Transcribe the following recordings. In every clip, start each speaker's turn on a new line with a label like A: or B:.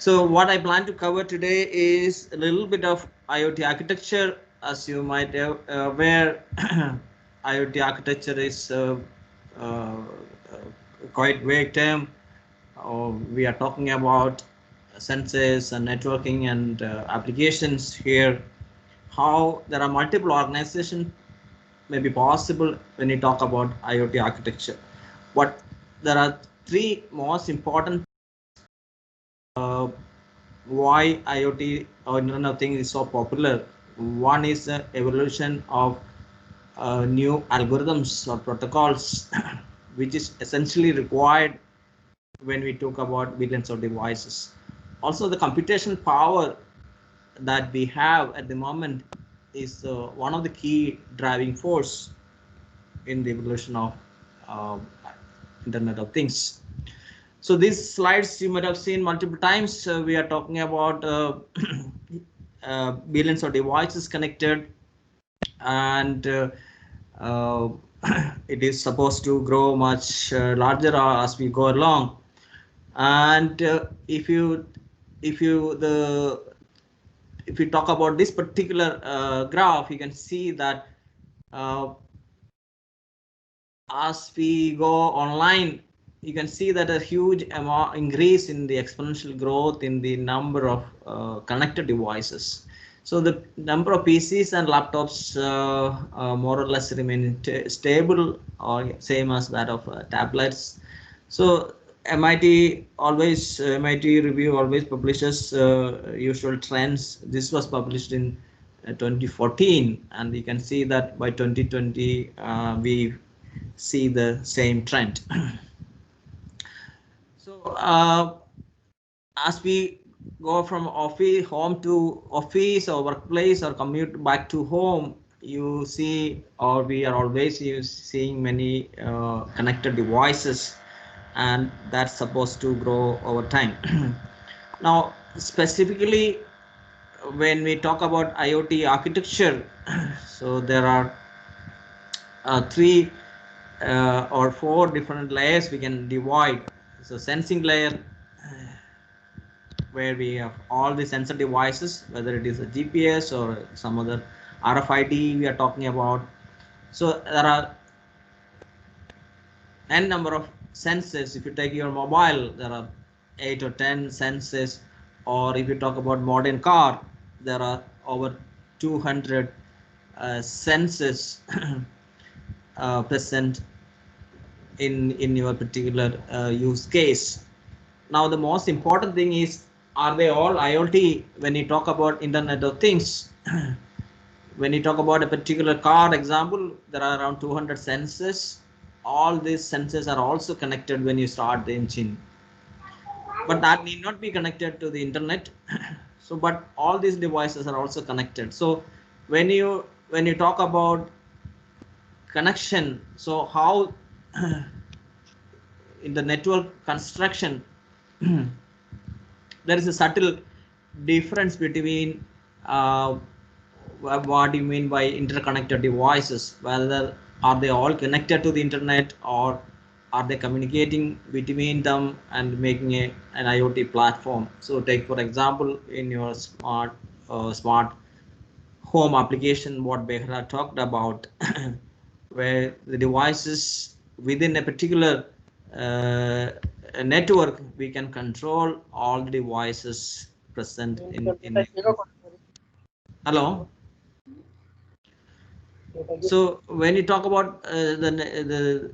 A: So what I plan to cover today is a little bit of IoT architecture. As you might aware, IoT architecture is uh, quite vague term. We are talking about sensors and networking and applications here. How there are multiple organizations may be possible when you talk about IoT architecture. But there are three most important uh, why IoT or Internet of Things is so popular. One is the evolution of new algorithms or protocols, which is essentially required when we talk about billions of devices. Also, the computational power that we have at the moment is one of the key driving force in the evolution of uh, Internet of Things. So these slides you might have seen multiple times. We are talking about billions of devices connected, and uh, it is supposed to grow much larger as we go along. And if you talk about this particular graph, you can see that uh, as we go online, you can see that a huge amount increase in the exponential growth in the number of connected devices. So the number of PCs and laptops more or less remain stable or same as that of tablets. So MIT review always publishes usual trends. This was published in 2014, and you can see that by 2020 we see the same trend. So as we go from office home to office or workplace or commute back to home, you see, or we are always seeing many connected devices, and that's supposed to grow over time. Now, specifically when we talk about IoT architecture, so there are three or four different layers we can divide. So sensing layer, where we have all the sensor devices, whether it is a GPS or some other RFID we are talking about. So there are n number of sensors. If you take your mobile, there are 8 or 10 sensors, or if you talk about modern car, there are over 200 sensors present in your particular use case. Now the most important thing is, are they all IoT? When you talk about Internet of Things, when you talk about a particular car example, there are around 200 sensors. All these sensors are also connected when you start the engine, but that need not be connected to the internet. So but all these devices are also connected. So when you talk about connection, so how in the network construction there is a subtle difference between what do you mean by interconnected devices, whether are they all connected to the internet, or are they communicating between them and making an IoT platform. So take for example in your smart home application what Behra talked about, where the devices within a particular a network, we can control all the devices present in hello. So when you talk about the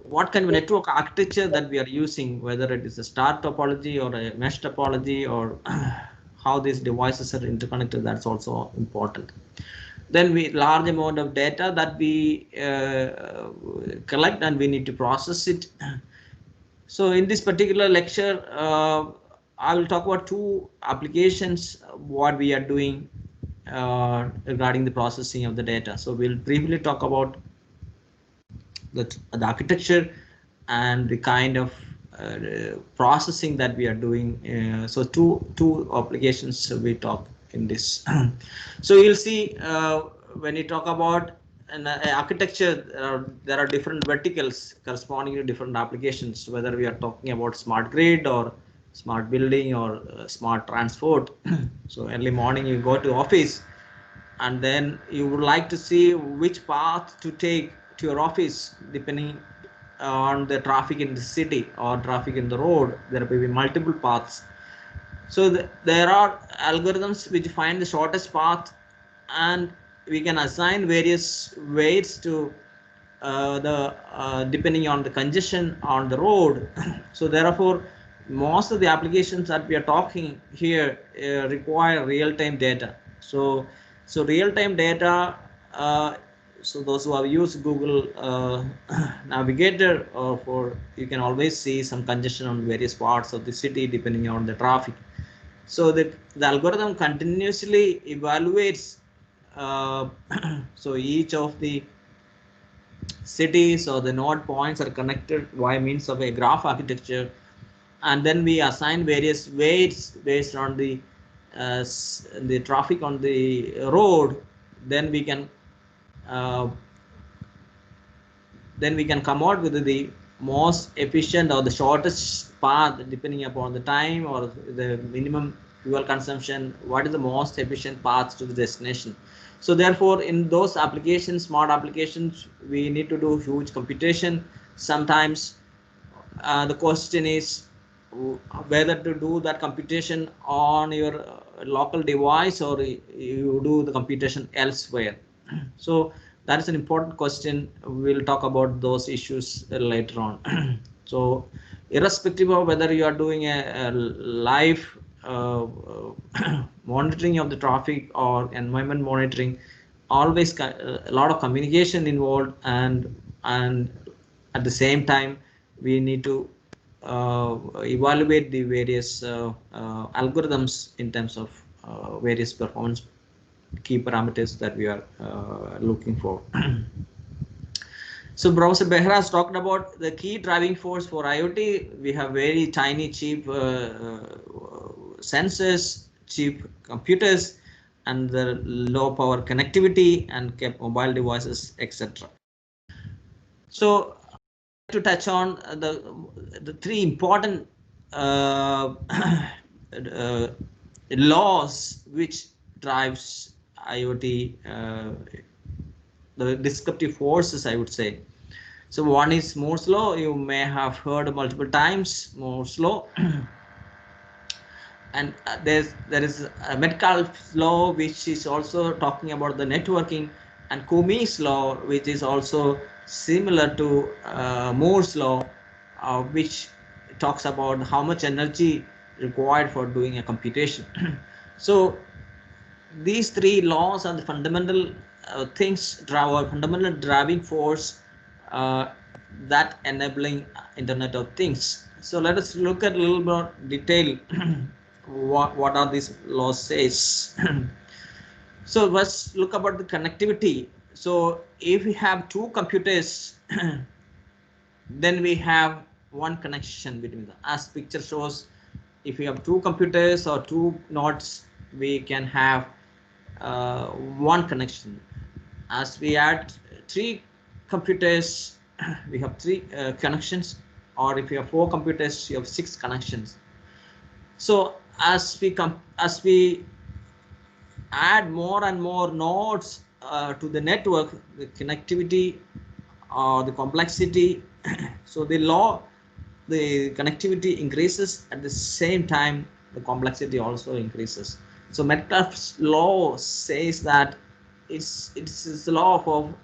A: what kind of network architecture that we are using, whether it is a star topology or a mesh topology, or how these devices are interconnected, that's also important. Then we large amount of data that we collect, and we need to process it. So in this particular lecture, I will talk about two applications, what we are doing regarding the processing of the data. So we'll briefly talk about the architecture and the kind of processing that we are doing. So two applications we talk in this. So you'll see when you talk about an architecture, there are different verticals corresponding to different applications, whether we are talking about smart grid or smart building or smart transport. So early morning you go to office, and then you would like to see which path to take to your office depending on the traffic in the city or traffic in the road. There will be multiple paths. So there are algorithms which find the shortest path, and we can assign various weights to the depending on the congestion on the road. So therefore, most of the applications that we are talking here require real-time data. So real-time data. So those who have used Google Navigator, for you can always see some congestion on various parts of the city depending on the traffic. So the algorithm continuously evaluates so each of the cities or the node points are connected by means of a graph architecture, and then we assign various weights based on the traffic on the road. Then we can uh, come out with the most efficient or the shortest path depending upon the time or the minimum fuel consumption. What is the most efficient path to the destination? So therefore, in those applications, smart applications, we need to do huge computation. Sometimes the question is whether to do that computation on your local device or you do the computation elsewhere. So that is an important question. We'll talk about those issues later on. So irrespective of whether you are doing a live monitoring of the traffic or environment monitoring, always a lot of communication involved, and at the same time we need to evaluate the various algorithms in terms of various performance key parameters that we are looking for. So Professor Behra has talked about the key driving force for IoT. We have very tiny, cheap sensors, cheap computers, and the low power connectivity and kept mobile devices, etc. So to touch on the three important laws which drives IoT, the descriptive forces, I would say. So one is Moore's law. You may have heard multiple times Moore's law. And there is a Metcalfe law, which is also talking about the networking, and Comey's law, which is also similar to Moore's law, which talks about how much energy required for doing a computation. So these three laws are the fundamental things, fundamental driving force that enabling Internet of Things. So let us look at a little more detail what are these laws says. So let's look about the connectivity. So if we have two computers, then we have one connection between them. As picture shows, if we have two computers or two nodes, we can have one connection. As we add three computers, we have three connections, or if you have four computers, you have six connections. So as we add more and more nodes to the network, the connectivity or the complexity, so the connectivity increases, at the same time the complexity also increases. So Metcalfe's law says that it's the law of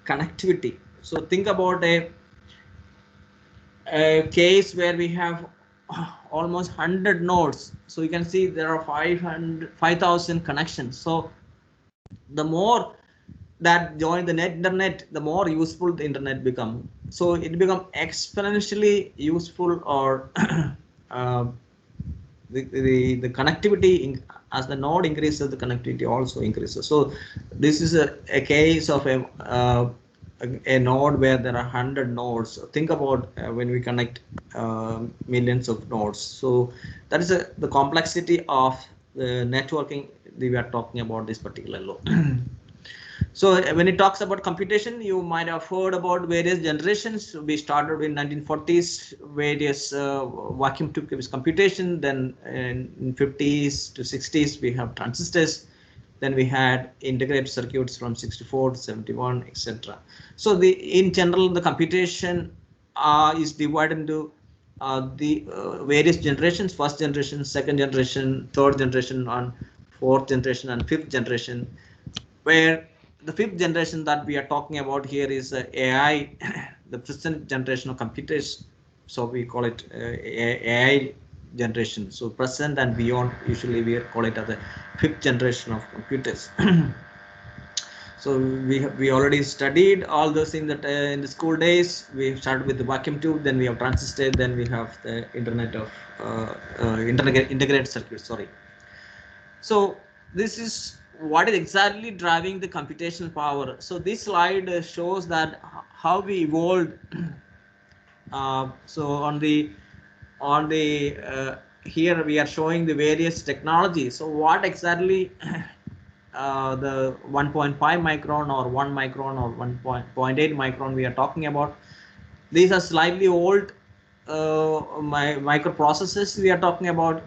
A: connectivity. So think about a case where we have almost 100 nodes. So you can see there are 5,000 connections. So the more that join the internet, the more useful the internet become. So it become exponentially useful, or the connectivity as the node increases, the connectivity also increases. So this is a case of a node where there are 100 nodes. Think about when we connect millions of nodes. So that is the complexity of the networking we are talking about this particular law. So when it talks about computation, you might have heard about various generations. We started in 1940s, various vacuum tube computation. Then in 50s to 60s, we have transistors. Then we had integrated circuits from 64 to 71, etc. So in general, the computation is divided into the various generations: first generation, second generation, third generation, and fourth generation and fifth generation, where the fifth generation that we are talking about here is AI, the present generation of computers. So we call it AI generation. So present and beyond, usually we call it as the fifth generation of computers. So we already studied all those things that in the school days. We started with the vacuum tube, then we have transistor, then we have the internet of integrated circuits. Sorry. So this is what is exactly driving the computational power. So this slide shows that how we evolved. So on the here we are showing the various technologies. So what exactly the 1.5 micron or 1 micron or 1.8 micron we are talking about. These are slightly old microprocessors we are talking about.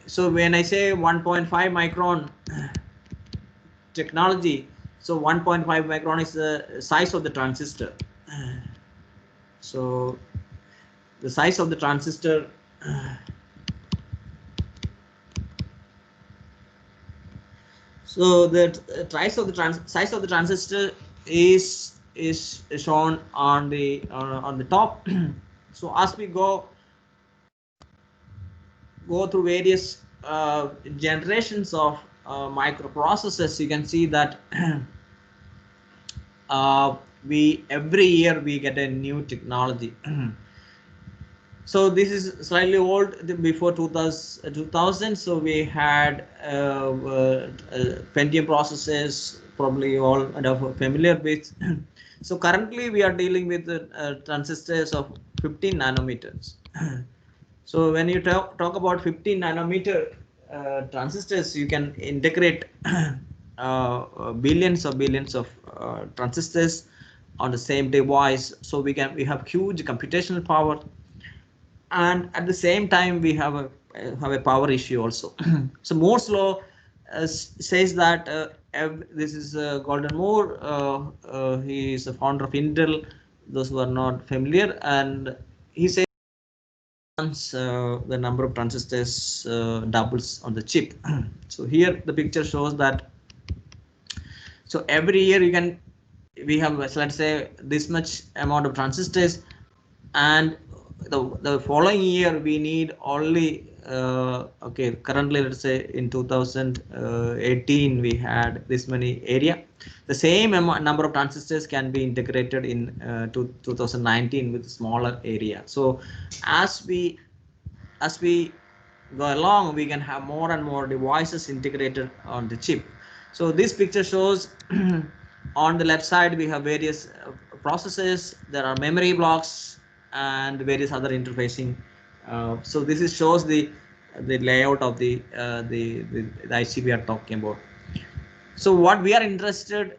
A: So when I say 1.5 micron technology, so 1.5 micron is the size of the transistor. So the size of the transistor so the size of the transistor is shown on the top. So as we go through various generations of microprocessors, you can see that we every year we get a new technology. So this is slightly old, before 2000. So we had Pentium processors, probably all familiar with. So currently we are dealing with transistors of 15 nanometers. So when you talk about 15 nanometer transistors, you can integrate billions of transistors on the same device. So we have huge computational power, and at the same time we have a power issue also. So Moore's law says that this is Gordon Moore. He is the founder of Intel. Those who are not familiar, and he says the number of transistors doubles on the chip. So here the picture shows that. So every year we have, let's say, this much amount of transistors, and the following year we need only okay, currently let's say in 2018 we had this many area. The same number of transistors can be integrated in 2019 with smaller area. So as we go along, we can have more and more devices integrated on the chip. So this picture shows on the left side we have various processes. There are memory blocks and various other interfacing. So this shows the layout of the IC we are talking about. So what we are interested,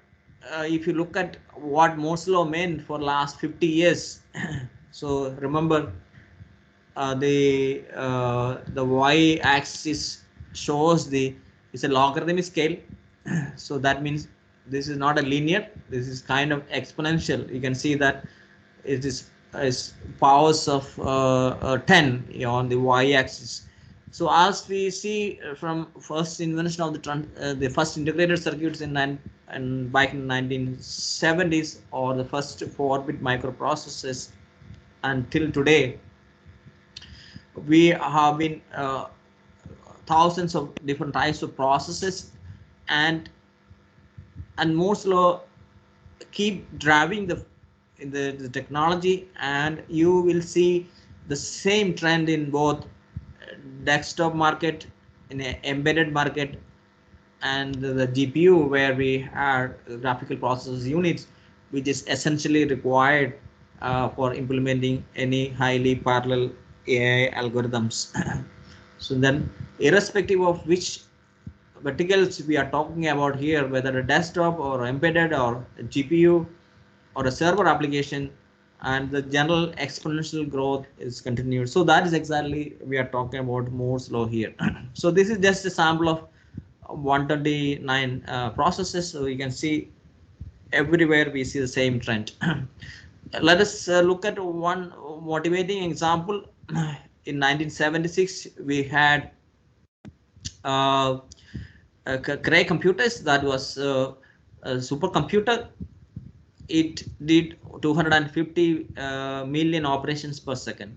A: if you look at what Moore's law meant for last 50 years. So remember, the y-axis shows it's a logarithmic scale. So that means this is not a linear, this is kind of exponential. You can see that it is powers of 10 on the y-axis. So as we see from first invention of the first integrated circuits and back in 1970s, or the first 4-bit microprocessors until today, we have been thousands of different types of processes, and Moore's law keep driving the technology, and you will see the same trend in both desktop market, in an embedded market, and the GPU, where we have graphical processors units, which is essentially required for implementing any highly parallel AI algorithms. So then, irrespective of which verticals we are talking about here, whether a desktop or embedded or a GPU or a server application, and the general exponential growth is continued. So that is exactly we are talking about Moore's law here. So this is just a sample of 129 processes. So you can see everywhere we see the same trend. Let us look at one motivating example. In 1976, we had uh, Cray computers. That was a supercomputer. It did 250 million operations per second.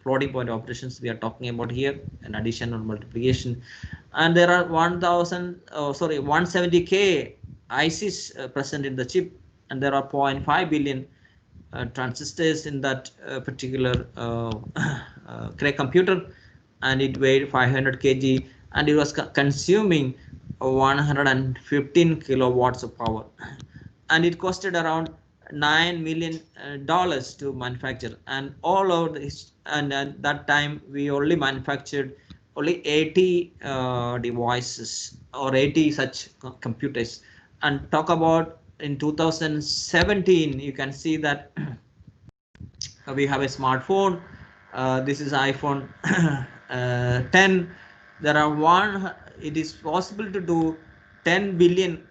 A: Floating point operations we are talking about here, an addition or multiplication, and there are 170k ICs present in the chip, and there are 0.5 billion transistors in that particular Cray computer, and it weighed 500 kg, and it was consuming 115 kilowatts of power, and it costed around $9 million to manufacture. And all over this, and at that time we only manufactured only 80 devices or 80 such computers. And talk about in 2017, you can see that we have a smartphone. This is iPhone 10. There are one. It is possible to do 10 billion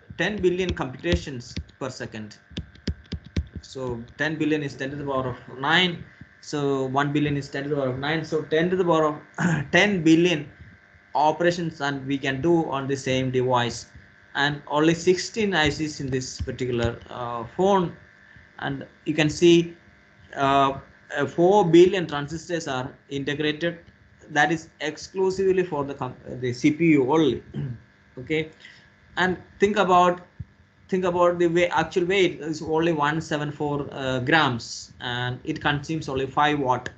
A: computations per second. So 10 billion is 10 to the power of 9. So 1 billion is 10 to the power of 9. So 10 to the power of 10 billion operations and we can do on the same device, and only 16 ICs in this particular phone. And you can see 4 billion transistors are integrated. That is exclusively for the CPU only. Okay, and think about the actual weight is only 174 grams, and it consumes only 5 watt.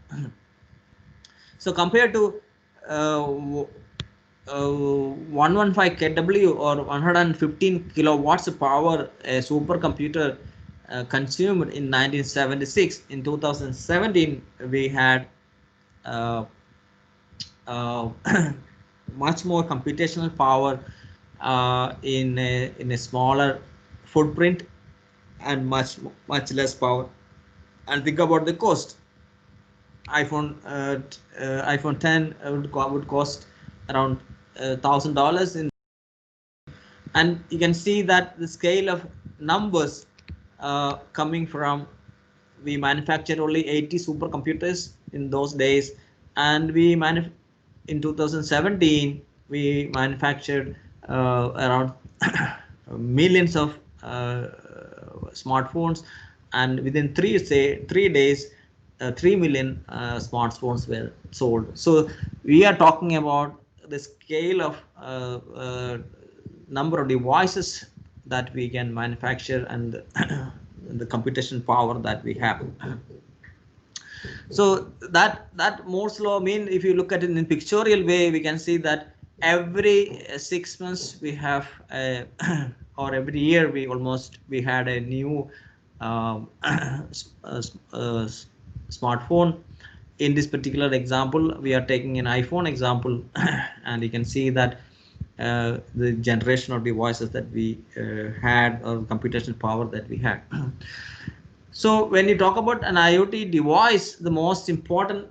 A: So compared to 115 kW or 115 kilowatts of power a supercomputer consumed in 1976, in 2017 we had uh, uh, much more computational power in a smaller footprint and much less power. And think about the cost. iPhone 10 would cost around $1,000 in, and you can see that the scale of numbers coming from, we manufactured only 80 supercomputers in those days, and in 2017 we manufactured around millions of smartphones, and within 3 days 3 million smartphones were sold. So we are talking about the scale of number of devices that we can manufacture and the computation power that we have. So that Moore's law mean, if you look at it in pictorial way, we can see that every 6 months we have or every year we had a new um, smartphone. In this particular example, we are taking an iPhone example, and you can see that the generation of devices that we had, or computational power that we had. So when you talk about an IoT device, the most important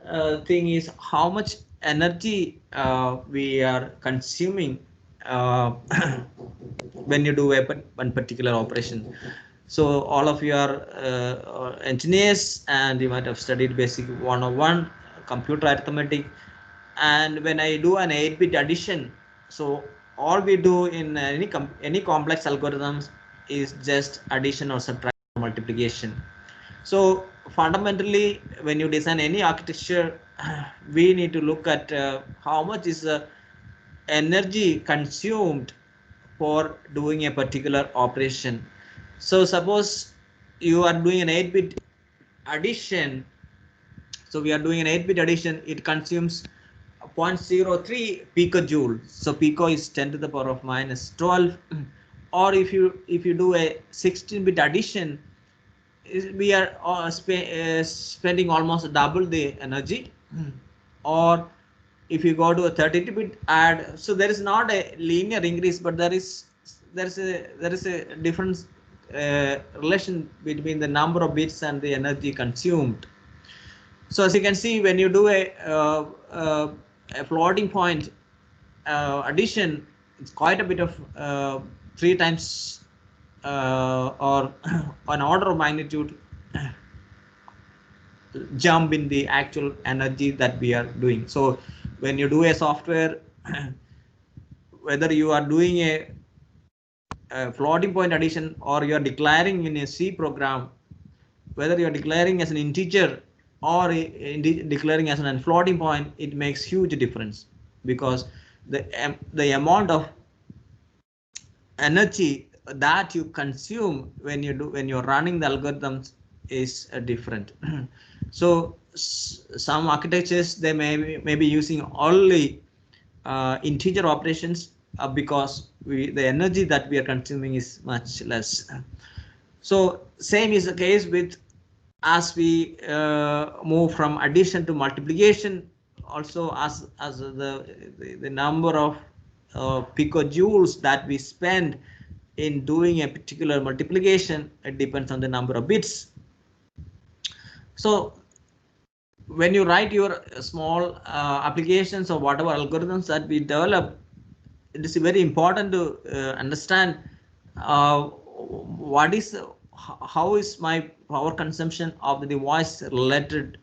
A: thing is how much energy we are consuming when you do one particular operation. So all of you are engineers, and you might have studied basic 101 computer arithmetic. And when I do an 8-bit addition, so all we do in any complex algorithms is just addition or subtraction or multiplication. So fundamentally, when you design any architecture, we need to look at how much is the energy consumed for doing a particular operation. So suppose you are doing an 8-bit addition. So we are doing an 8-bit addition. It consumes 0.03 picojoule. So pico is 10 to the power of minus 12. Or if you do a 16-bit addition, we are spending almost double the energy. Or if you go to a 32-bit add, so there is not a linear increase, but there is a difference relation between the number of bits and the energy consumed. So as you can see, when you do a floating point addition, it's quite a bit of 3 times or an order of magnitude jump in the actual energy that we are doing. So when you do a software, whether you are doing a floating point addition or you are declaring in a C program, whether you are declaring as an integer or declaring as an floating point, it makes huge difference, because the amount of energy that you consume when you're running the algorithms is different. So some architectures, they may be using only integer operations because the energy that we are consuming is much less. So same is the case with, as we move from addition to multiplication, also as the number of picojoules that we spend in doing a particular multiplication, it depends on the number of bits. So when you write your small applications or whatever algorithms that we develop, it is very important to understand how is my power consumption of the device related,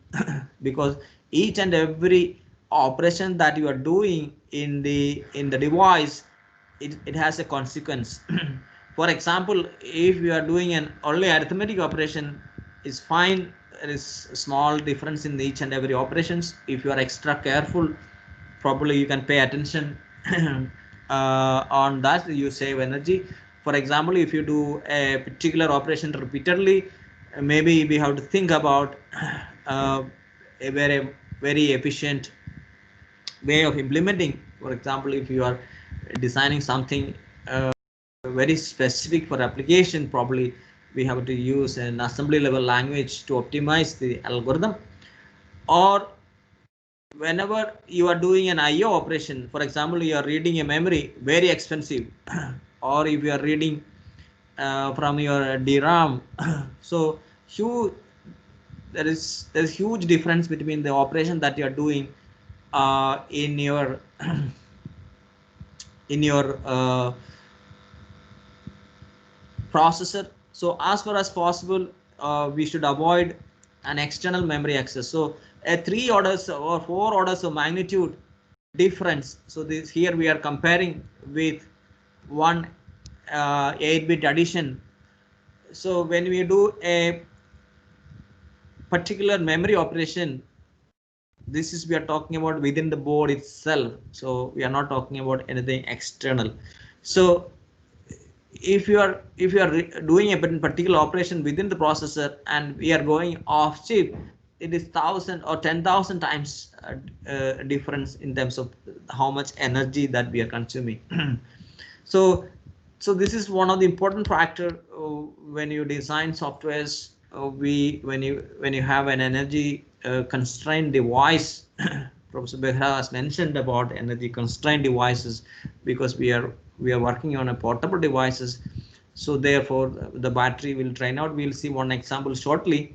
A: because each and every operation that you are doing in the device, it has a consequence. For example, if you are doing an only arithmetic operation, is fine, there is a small difference in each and every operations. If you are extra careful, probably you can pay attention on that, you save energy. For example, if you do a particular operation repeatedly, maybe we have to think about a very efficient way of implementing. For example, if you are designing something very specific for application, probably we have to use an assembly level language to optimize the algorithm. Or whenever you are doing an IO operation, for example, you are reading a memory, very expensive, or if you are reading from your DRAM, so there is huge difference between the operation that you are doing in your processor. So as far as possible, we should avoid an external memory access. So a 3 orders or 4 orders of magnitude difference. So this here we are comparing with one 8-bit addition. So when we do a particular memory operation, this is we are talking about within the board itself. So we are not talking about anything external. So if you are doing a particular operation within the processor and we are going off chip, it is 1,000 or 10,000 times difference in terms of how much energy that we are consuming. So this is one of the important factor when you design softwares. When you have an energy constrained device, Professor Behra has mentioned about energy constrained devices, because we are working on a portable devices, so therefore the battery will drain out. We'll see one example shortly,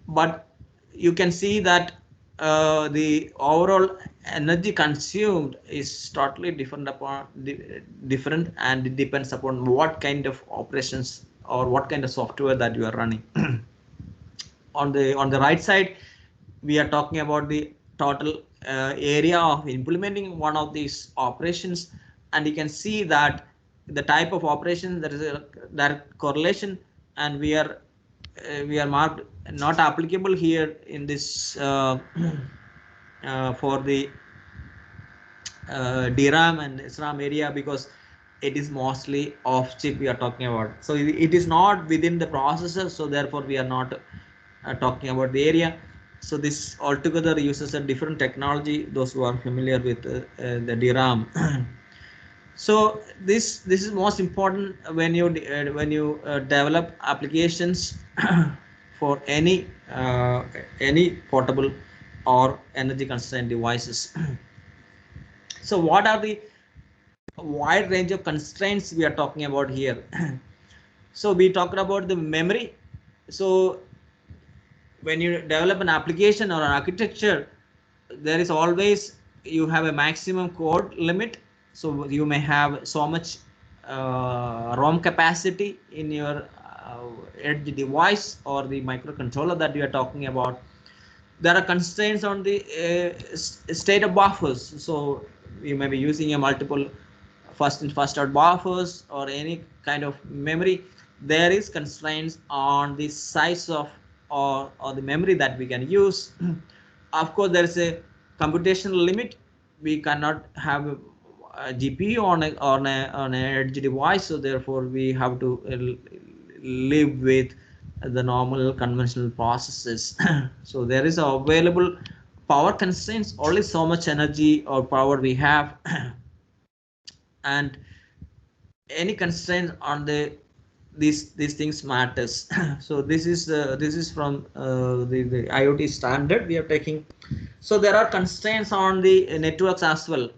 A: but you can see that the overall energy consumed is totally different and it depends upon what kind of operations or what kind of software that you are running. On the right side, we are talking about the total area of implementing one of these operations, and you can see that the type of operation, there is a direct correlation, and we are marked not applicable here in this for the DRAM and SRAM area, because it is mostly off chip we are talking about. So it is not within the processor, so therefore we are not talking about the area. So this altogether uses a different technology, those who are familiar with the DRAM. So this is most important when you develop applications for any portable or energy constrained devices. So what are the wide range of constraints we are talking about here? So we talked about the memory. So when you develop an application or an architecture, there is always, you have a maximum code limit. So you may have so much ROM capacity in your edge device or the microcontroller that you are talking about. There are constraints on the state of buffers. So you may be using a multiple first in first out buffers or any kind of memory. There is constraints on the size of or the memory that we can use. Of course, there is a computational limit. We cannot have a GPU on a edge device, so therefore we have to live with the normal conventional processes. So there is available power constraints, only so much energy or power we have. And any constraint on these things matters. So this is from the IoT standard we are taking. So there are constraints on the networks as well.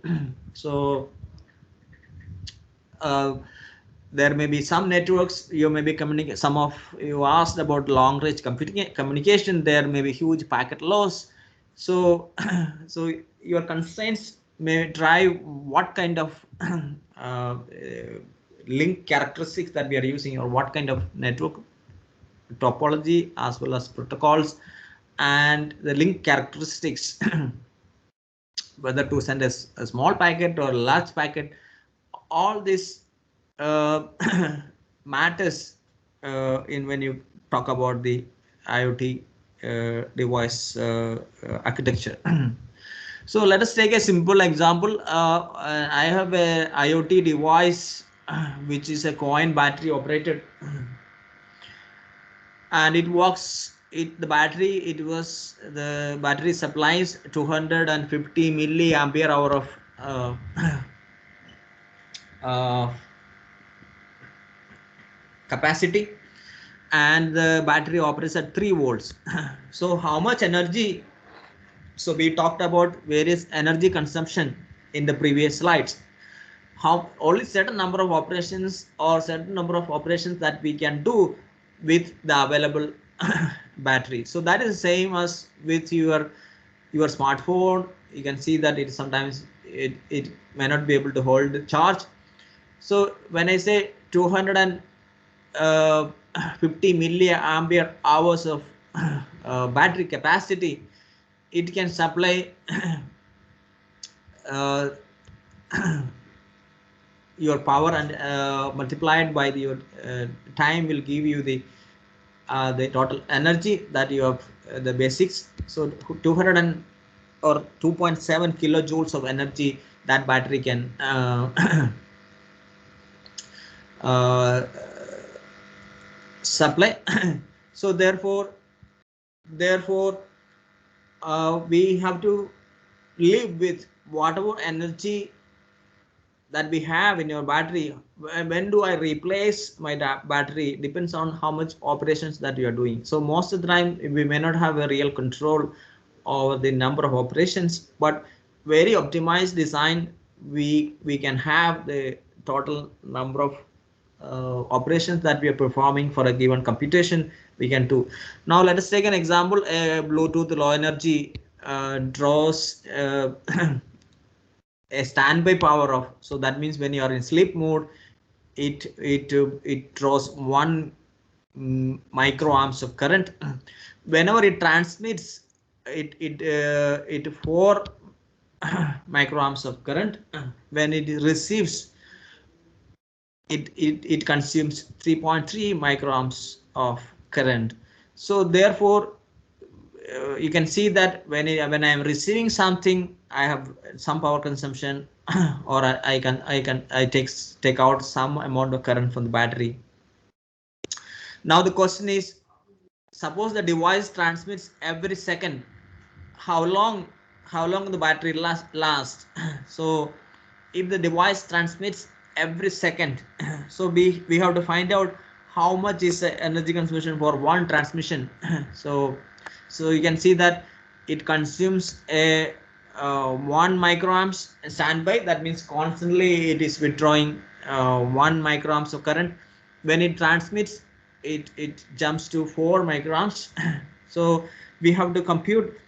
A: So there may be some networks you may be communicating. Some of you asked about long range communication. There may be huge packet loss. So so your constraints may drive what kind of link characteristics that we are using, or what kind of network topology as well as protocols and the link characteristics. Whether to send a small packet or a large packet, all this matters in when you talk about the IoT device architecture. So let us take a simple example. I have a IoT device which is a coin battery operated, and it works. The battery supplies 250 milliampere hour of uh, capacity, and the battery operates at 3 volts. So how much energy? So we talked about various energy consumption in the previous slides. How only certain number of operations or certain number of operations that we can do with the available battery. So that is the same as with your smartphone. You can see that it sometimes it may not be able to hold the charge. So when I say 250 milliampere hours of battery capacity, it can supply uh, your power, and multiplied by your time will give you the total energy that you have, the basics. So 200 or 2.7 kilojoules of energy that battery can supply. So therefore we have to live with whatever energy that we have in your battery. When do I replace my battery depends on how much operations that you are doing. So most of the time we may not have a real control over the number of operations, but very optimized design, we can have the total number of operations that we are performing for a given computation we can do. Now let us take an example. A Bluetooth low energy draws a standby power of, so that means when you are in sleep mode, it draws 1 microamps of current. Whenever it transmits, it 4 microamps of current. When it receives, it consumes 3.3 microamps of current. So therefore you can see that when I am receiving something, I have some power consumption, or I take out some amount of current from the battery. Now the question is, suppose the device transmits every second, how long the battery last? So if the device transmits every second, so we have to find out how much is the energy consumption for one transmission. So you can see that it consumes a 1 microamps standby. That means constantly it is withdrawing 1 microamps of current. When it transmits, it jumps to 4 microamps. So we have to compute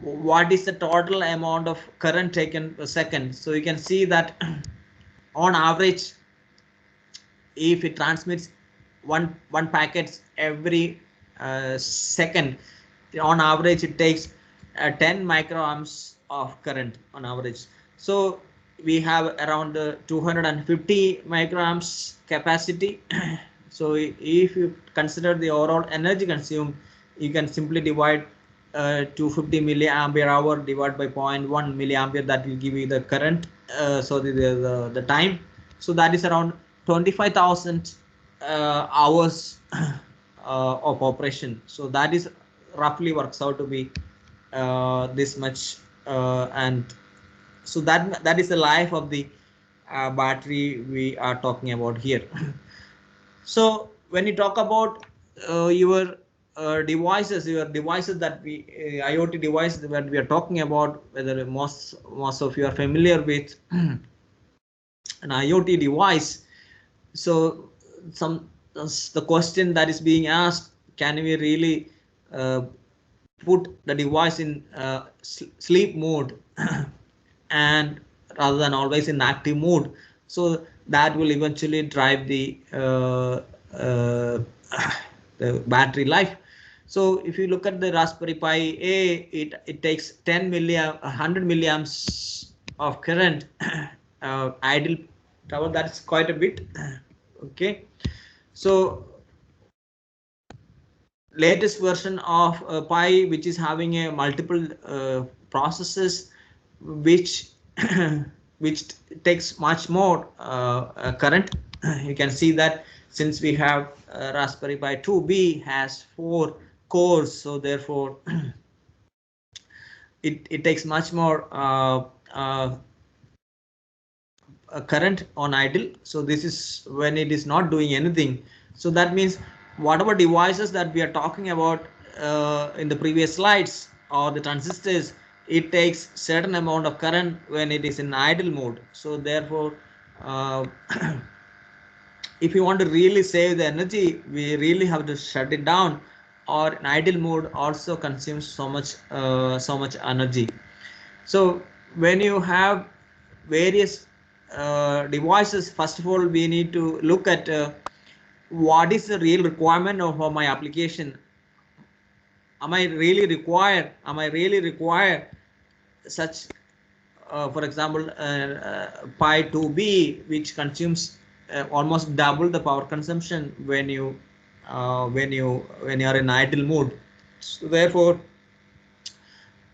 A: what is the total amount of current taken per second. So you can see that on average, if it transmits one packets every second, on average it takes 10 microamps of current on average. So we have around 250 microamps capacity. So if you consider the overall energy consumed, you can simply divide 250 milliampere hour divided by 0.1 milliampere. That will give you the current, so the time. So that is around 25,000 hours of operation. So that is roughly works out to be this much, and so that is the life of the battery we are talking about here. So when you talk about your devices that we IoT devices that we are talking about, whether most of you are familiar with an IoT device. So the question that is being asked, can we really put the device in sleep mode and rather than always in active mode? So that will eventually drive the the battery life. So if you look at the Raspberry Pi A, it takes 100 milliamps of current idle power. That's quite a bit. Okay, so latest version of Pi, which is having a multiple processes, which which takes much more current. You can see that since we have Raspberry Pi 2B has 4 cores, so therefore it takes much more current on idle. So this is when it is not doing anything. So that means whatever devices that we are talking about in the previous slides, or the transistors, it takes certain amount of current when it is in idle mode. So therefore if you want to really save the energy, we really have to shut it down, or in idle mode also consumes so much energy. So when you have various devices, first of all we need to look at what is the real requirement of my application. Am I really require such for example Pi 2B, which consumes almost double the power consumption when you are in idle mode. So therefore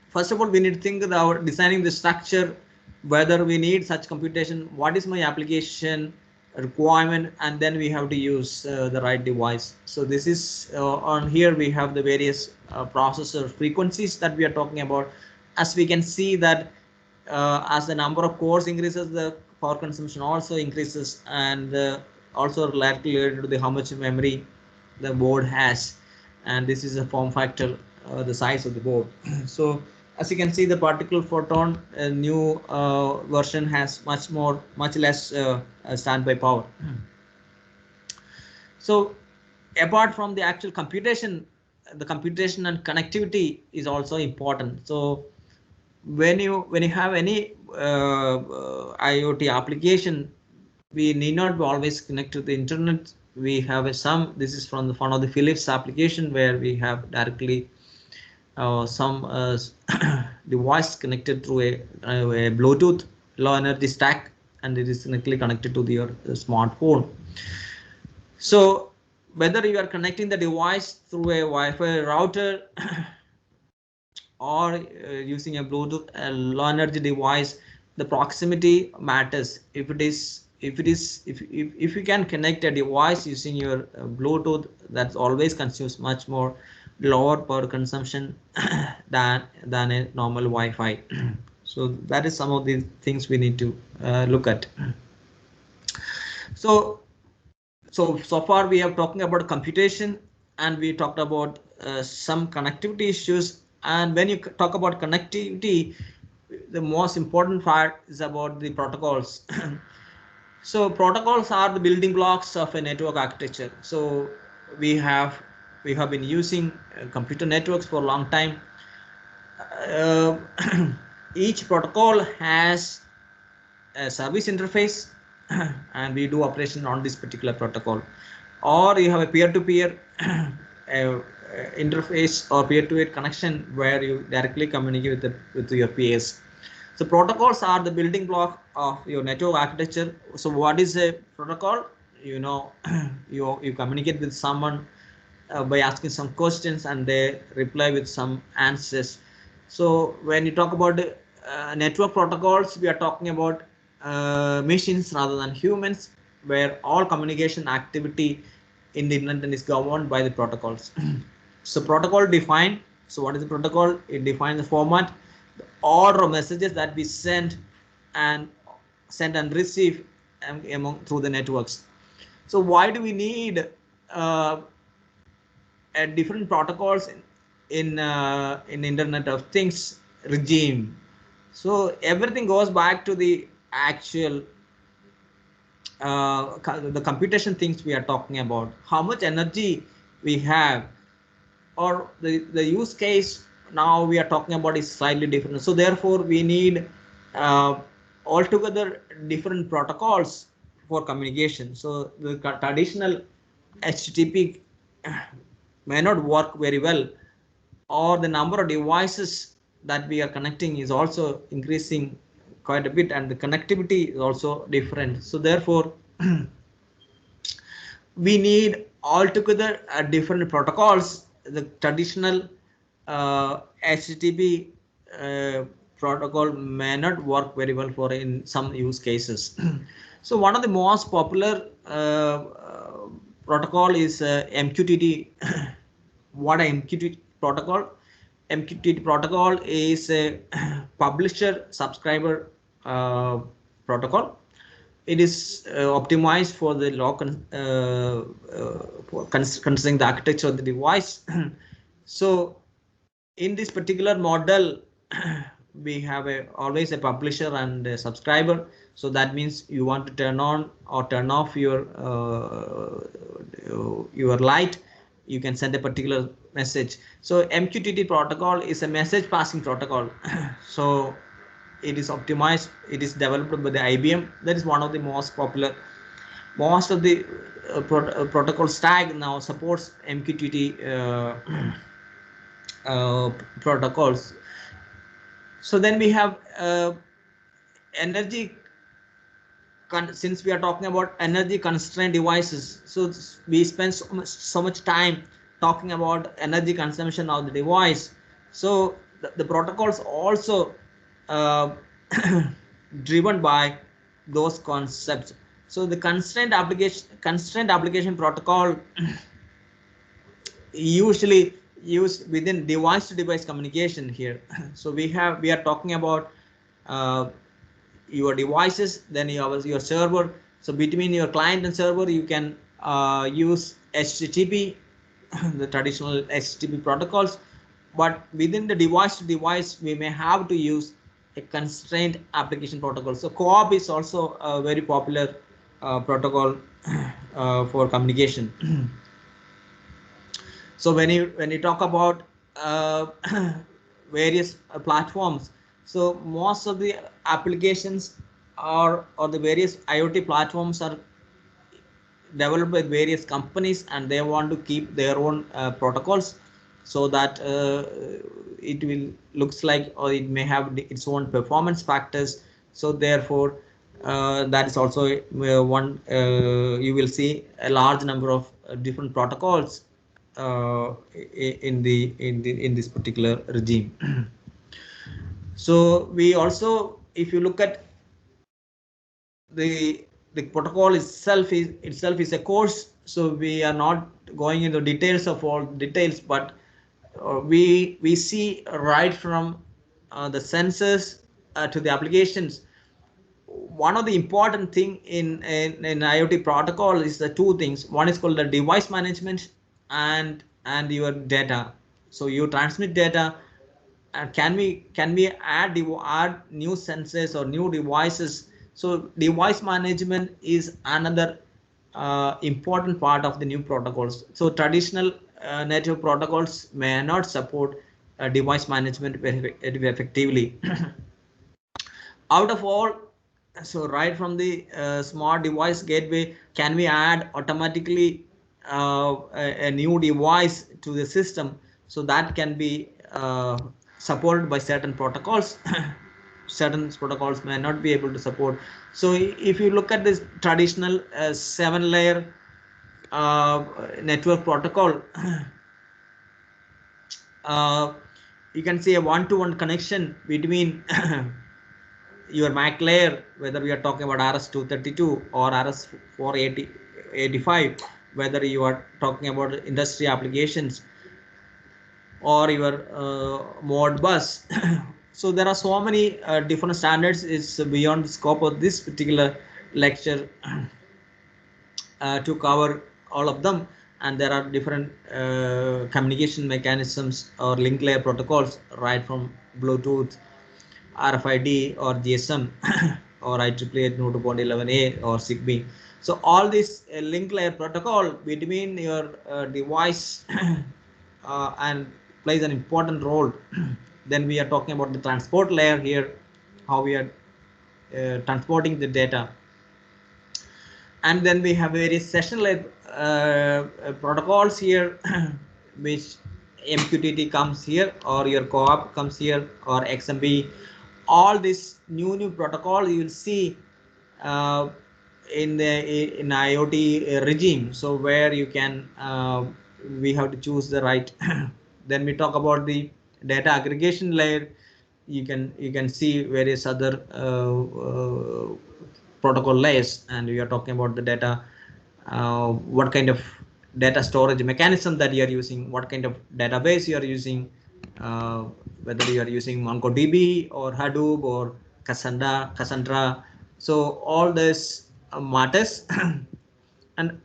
A: first of all we need to think about designing the structure, whether we need such computation, what is my application requirement, and then we have to use the right device. So this is on here we have the various processor frequencies that we are talking about. As we can see that as the number of cores increases, the power consumption also increases, and also related to the how much memory the board has, and this is a form factor, the size of the board. So as you can see, the particle photon new version has much less standby power. So apart from the actual computation, the computation and connectivity is also important. So when you have any IoT application, we need not always connect to the internet. We have this is from one of the Philips application, where we have directly some device connected through a Bluetooth low energy stack, and it is directly connected to your smartphone. So whether you are connecting the device through a Wi-Fi router or using a Bluetooth low energy device, the proximity matters. If you can connect a device using your Bluetooth, that always consumes much more lower power consumption than a normal Wi-Fi. So that is some of the things we need to look at. So far we have talking about computation, and we talked about some connectivity issues. And when you talk about connectivity, the most important part is about the protocols. So protocols are the building blocks of a network architecture. So we have been using computer networks for a long time. Uh, each protocol has a service interface, and we do operation on this particular protocol. Or you have a peer-to-peer interface or peer-to-peer connection where you directly communicate with your peers. So protocols are the building block of your network architecture. So what is a protocol? You know, you communicate with someone by asking some questions, and they reply with some answers. So when you talk about network protocols, we are talking about machines rather than humans, where all communication activity in the internet is governed by the protocols. So protocol define. So what is the protocol? It defines the format, the order of messages that we send and receive among through the networks. So why do we need uh, different protocols in Internet of Things regime? So everything goes back to the actual the computation things we are talking about. How much energy we have, or the use case now we are talking about is slightly different. So therefore we need uh, altogether different protocols for communication. So the traditional HTTP may not work very well, or the number of devices that we are connecting is also increasing quite a bit, and the connectivity is also different. So therefore we need altogether different protocols. The traditional HTTP protocol may not work very well for in some use cases. So one of the most popular protocol is MQTT. What a MQTT protocol? MQTT protocol is a publisher subscriber protocol. It is optimized for the considering the architecture of the device. So in this particular model, we have always a publisher and a subscriber. So that means you want to turn on or turn off your light, you can send a particular message. So MQTT protocol is a message passing protocol. So it is optimized, it is developed by the IBM. That is one of the most popular. Most of the protocol stack now supports MQTT protocols. So then we have energy, since we are talking about energy constrained devices, so we spend so much time talking about energy consumption of the device. So the protocols also uh, driven by those concepts. So the constrained application protocol usually used within device to device communication here. So we are talking about your devices, then you have your server. So between your client and server, you can use HTTP, the traditional HTTP protocols. But within the device to device, we may have to use a constrained application protocol. So co-op is also a very popular protocol for communication. So when you talk about various platforms, so most of the applications or the various IoT platforms are developed by various companies, and they want to keep their own protocols, so that it will looks like, or it may have its own performance factors. So therefore that is also one you will see a large number of different protocols in this particular regime. So we also, if you look at the protocol itself is a course, so we are not going into details of all details, but we see right from the sensors to the applications. One of the important thing in IoT protocol is the two things. One is called the device management and your data. So you transmit data can we add new sensors or new devices? So device management is another important part of the new protocols. So traditional native protocols may not support device management very effectively. Out of all, so right from the smart device gateway, can we add automatically a new device to the system? So that can be supported by certain protocols. Certain protocols may not be able to support. So if you look at this traditional 7-layer network protocol, uh, you can see a one-to-one connection between your MAC layer, whether we are talking about RS-232 or RS-485, whether you are talking about industry applications or your mod bus. So there are so many different standards. It's beyond the scope of this particular lecture to cover all of them, and there are different communication mechanisms or link layer protocols, right from Bluetooth, RFID or GSM or IEEE 802.11a or Zigbee. So all this link layer protocol between your device and plays an important role. Then we are talking about the transport layer here, how we are transporting the data. And then we have various session layer protocols here, which MQTT comes here, or your co-op comes here, or XMB. All this new protocol you will see uh, in IoT regime. So where you can we have to choose the right. Then we talk about the data aggregation layer. You can see various other protocol layers, and we are talking about the data, what kind of data storage mechanism that you are using, what kind of database you are using, uh, whether you are using MongoDB or Hadoop or Cassandra. So all this matters. and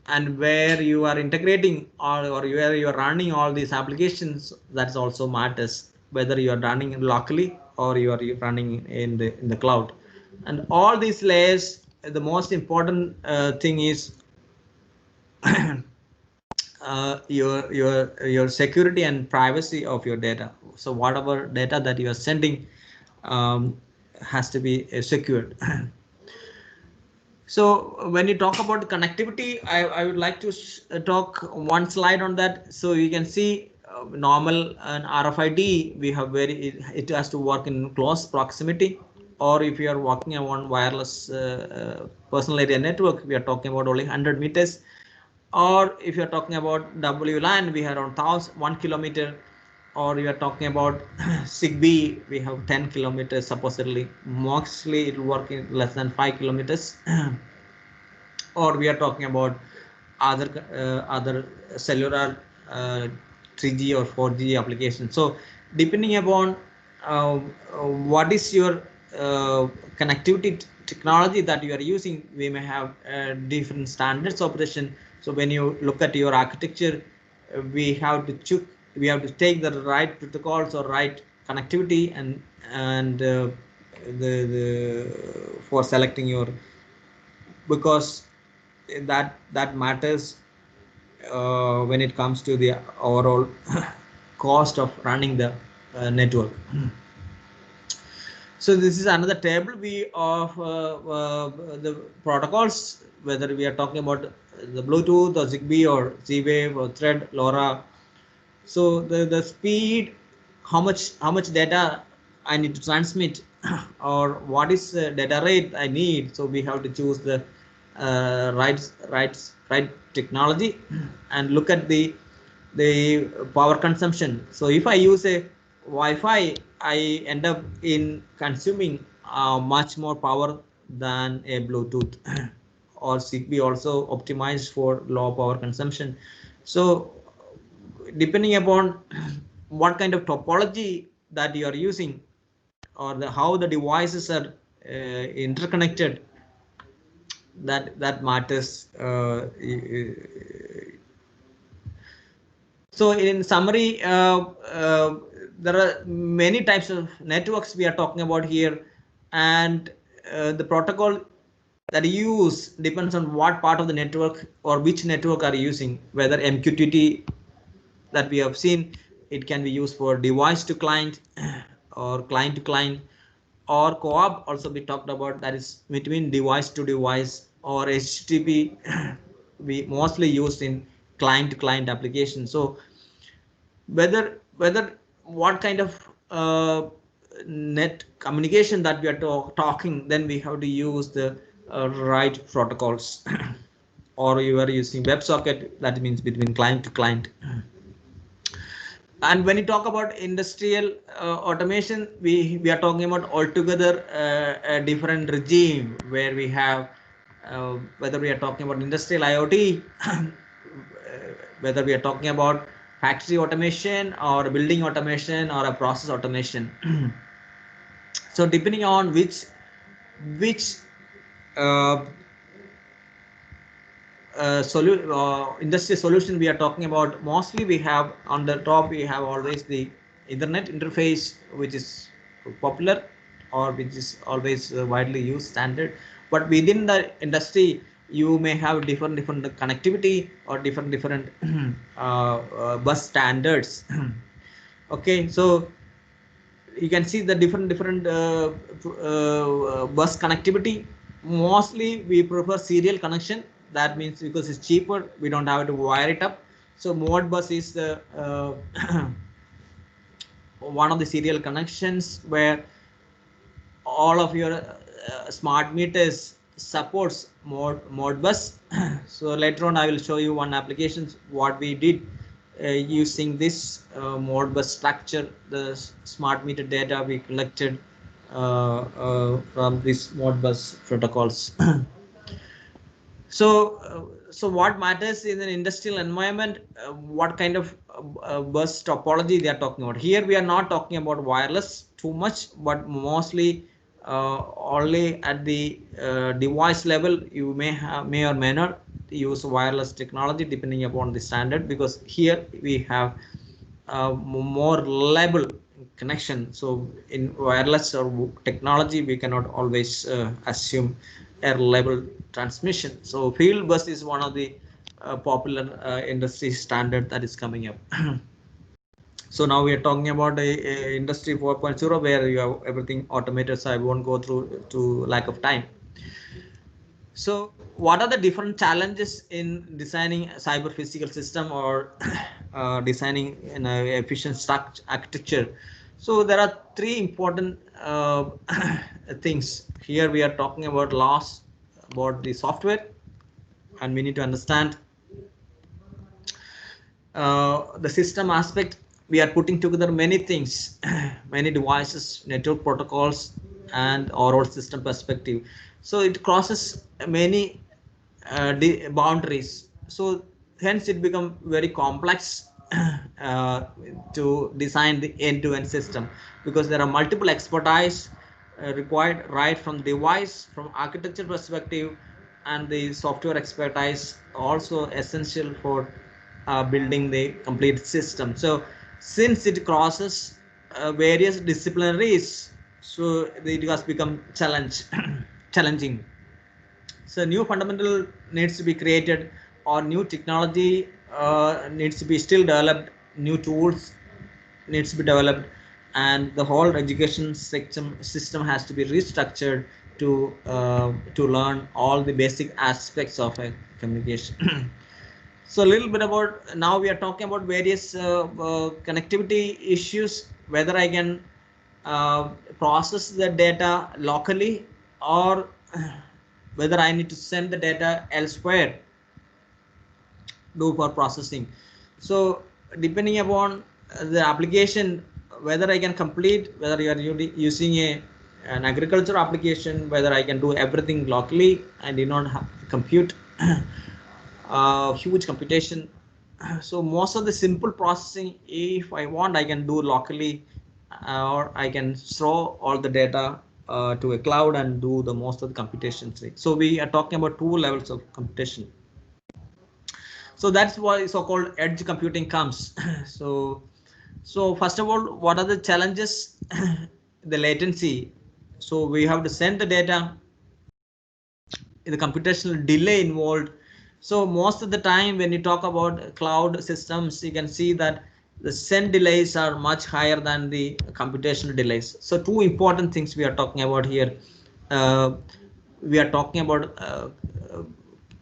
A: and where you are integrating or where you are running all these applications, that's also matters, whether you are running locally or you are running in the cloud. And all these layers, the most important thing is your security and privacy of your data. So whatever data that you are sending has to be secured. So when you talk about connectivity, I would like to talk one slide on that. So you can see normal and RFID, we have it has to work in close proximity, or if you are working on wireless personal area network, we are talking about only 100 meters. Or if you're talking about WLAN, we have around 1 kilometer. Or you are talking about Zigbee, we have 10 kilometers supposedly. Mostly it will work in less than 5 kilometers. Or we are talking about other cellular 3G or 4G applications. So depending upon what is your connectivity technology that you are using, we may have different standards operation. So when you look at your architecture, we have to choose, we have to take the right protocols or right connectivity, and the for selecting your, because that matters when it comes to the overall cost of running the network. So this is another table of the protocols, whether we are talking about the Bluetooth or Zigbee or Z-Wave or Thread, LoRa. So the speed, how much data I need to transmit, or what is the data rate I need. So we have to choose the right technology, and look at the power consumption. So if I use a Wi-Fi, I end up in consuming much more power than a Bluetooth. Or Zigbee also optimized for low power consumption. So depending upon what kind of topology that you are using, or how the devices are interconnected, that matters. So in summary, there are many types of networks we are talking about here, and the protocol that you use depends on what part of the network or which network are you using, whether MQTT that we have seen, it can be used for device to client or client to client, or co-op also we talked about, that is between device to device, or HTTP we mostly used in client to client application. So whether what kind of net communication that we are talking, then we have to use the right protocols or you are using WebSocket, that means between client to client. And when you talk about industrial automation, we are talking about altogether a different regime, where we have whether we are talking about industrial IoT, whether we are talking about factory automation or building automation or a process automation. So depending on which uh, industry solution we are talking about, mostly we have on the top, we have always the Ethernet interface, which is popular or which is always widely used standard. But within the industry, you may have different connectivity or different bus standards. Okay, so you can see the different bus connectivity. Mostly we prefer serial connection, that means because it's cheaper, we don't have to wire it up. So mode bus is the one of the serial connections where all of your smart meters supports Modbus. So later on I will show you one applications what we did using this Modbus structure, the smart meter data we collected from this Modbus protocols. So what matters in an industrial environment, what kind of bus topology they are talking about. Here we are not talking about wireless too much, but mostly only at the device level. You may or may not use wireless technology depending upon the standard, because here we have more reliable connection. So in wireless or technology, we cannot always assume a reliable transmission. So field bus is one of the popular industry standard that is coming up. So now we are talking about a industry 4.0 where you have everything automated, so I won't go through to lack of time. So what are the different challenges in designing a cyber physical system or designing an efficient architecture? So there are three important things. Here we are talking about loss about the software, and we need to understand the system aspect. We are putting together many things, many devices, network protocols, and overall system perspective. So it crosses many boundaries. So hence it becomes very complex to design the end-to-end system, because there are multiple expertise required, right from the device, from architecture perspective, and the software expertise also essential for building the complete system. So since it crosses various disciplinaries, so it has become challenging. So new fundamental needs to be created, or new technology needs to be still developed, new tools needs to be developed, and the whole education system has to be restructured to learn all the basic aspects of a communication. So a little bit about, now we are talking about various connectivity issues, whether I can process the data locally, or whether I need to send the data elsewhere do for processing. So depending upon the application, whether I can complete, whether you are using an agriculture application, whether I can do everything locally, I do not have to compute huge computation. So most of the simple processing, if I want, I can do locally, or I can store all the data to a cloud and do the most of the computations. So we are talking about two levels of computation. So that's why so-called edge computing comes. So So first of all, what are the challenges? The latency. So we have to send the data, the computational delay involved. So most of the time when you talk about cloud systems, you can see that the send delays are much higher than the computational delays. So two important things we are talking about here. Uh, we are talking about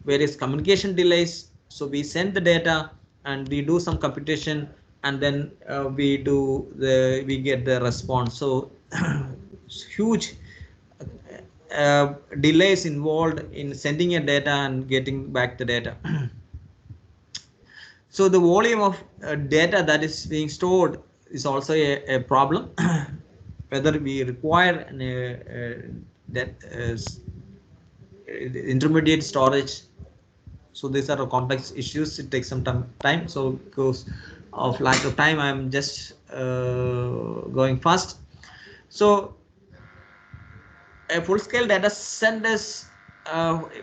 A: various communication delays. So we send the data and we do some computation, and then we get the response. So huge delays involved in sending a data and getting back the data. So the volume of data that is being stored is also a problem. Whether we require that intermediate storage. So these are complex issues. It takes some time. So because of lack of time, I'm just going fast. So a full-scale data center is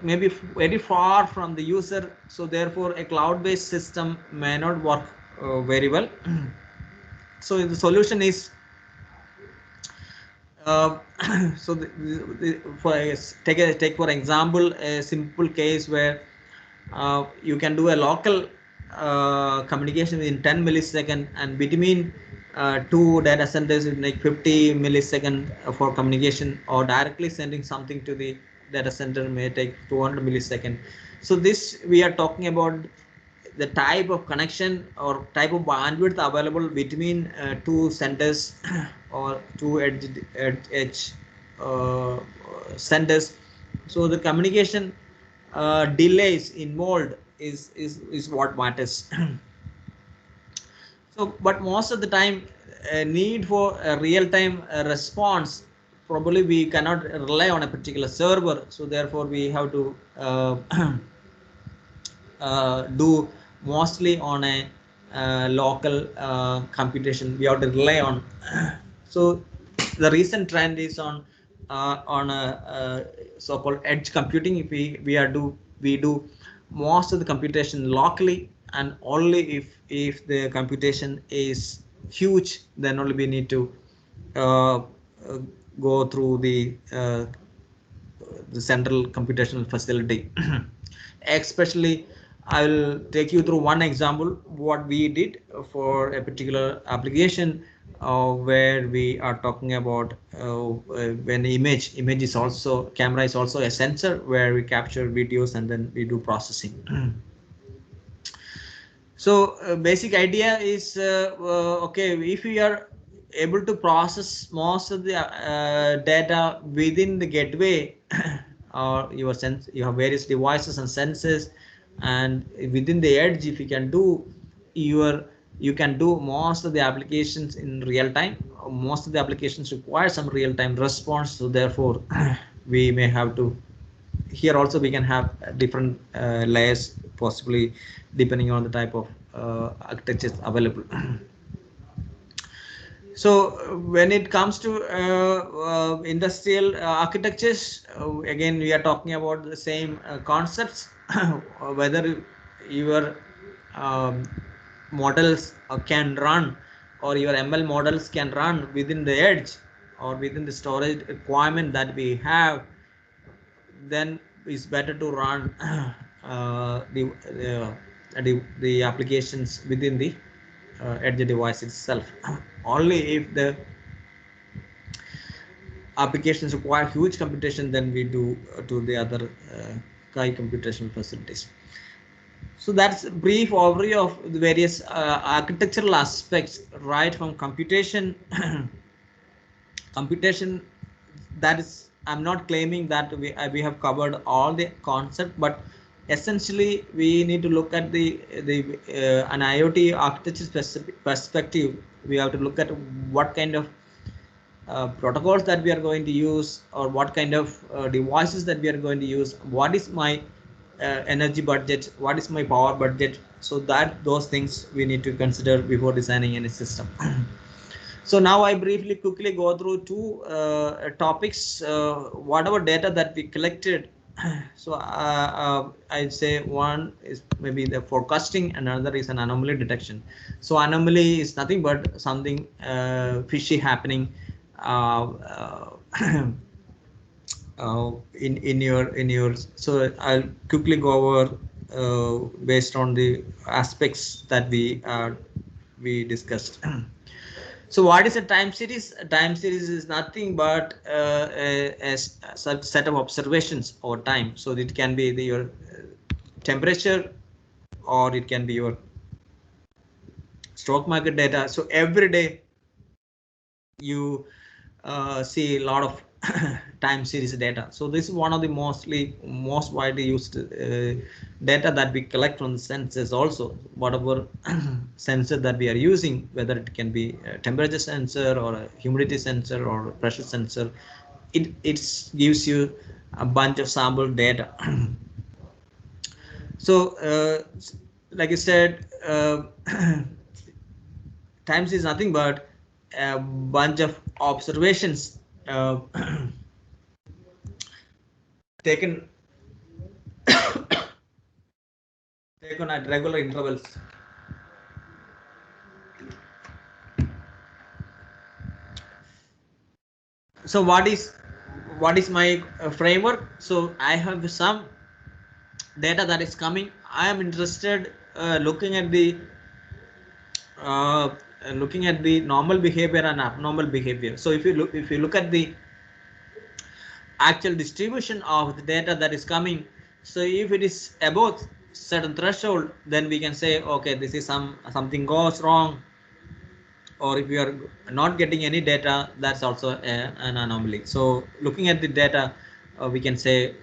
A: maybe very far from the user, so therefore a cloud-based system may not work very well. So the solution is so take for example a simple case where you can do a local communication in 10 millisecond, and between two data centers it like 50 millisecond for communication, or directly sending something to the data center may take 200 millisecond. So this we are talking about the type of connection or type of bandwidth available between two centers or two edge centers. So the communication delays involved is what matters. So but most of the time a need for a real-time response, probably we cannot rely on a particular server, so therefore we have to do mostly on a local computation we have to rely on. So the recent trend is on a so-called edge computing. If we do most of the computation locally, and only if the computation is huge, then only we need to uh, uh, go through the central computational facility. Especially I will take you through one example what we did for a particular application where we are talking about when image is also, camera is also a sensor where we capture videos and then we do processing. So basic idea is okay, if we are able to process most of the data within the gateway or you have various devices and sensors, and within the edge if you can do your you can do most of the applications in real time. Most of the applications require some real time response, so therefore we may have to, here also we can have different layers, possibly depending on the type of architectures available. So when it comes to industrial architectures, again we are talking about the same concepts. Whether your um, models can run, or your ML models can run within the edge or within the storage requirement that we have, then it's better to run the applications within the edge device itself. Only if the applications require huge computation, then we do to the other high computation facilities. So that's a brief overview of the various architectural aspects, right from computation. Computation, that is, I'm not claiming that we have covered all the concept, but essentially we need to look at the an IoT architecture perspective. We have to look at what kind of protocols that we are going to use, or what kind of devices that we are going to use, what is my energy budget, what is my power budget, so that those things we need to consider before designing any system. So now I briefly quickly go through two topics. Whatever data that we collected So I'd say one is maybe the forecasting, and another is an anomaly detection. So anomaly is nothing but something fishy happening in your. So I'll quickly go over based on the aspects that we discussed. So what is a time series? A time series is nothing but a set of observations over time. So it can be your temperature, or it can be your stock market data. So every day you see a lot of time series data. So this is one of the most widely used data that we collect from the sensors. Also, whatever sensor that we are using, whether it can be a temperature sensor or a humidity sensor or a pressure sensor, it gives you a bunch of sample data. So like I said, times is nothing but a bunch of observations taken taken at regular intervals. So what is my framework? So I have some data that is coming. I am interested uh, looking at the normal behavior and abnormal behavior. So if you look at the actual distribution of the data that is coming, so if it is above certain threshold, then we can say, okay, this is something goes wrong. Or if you are not getting any data, that's also an anomaly. So looking at the data, we can say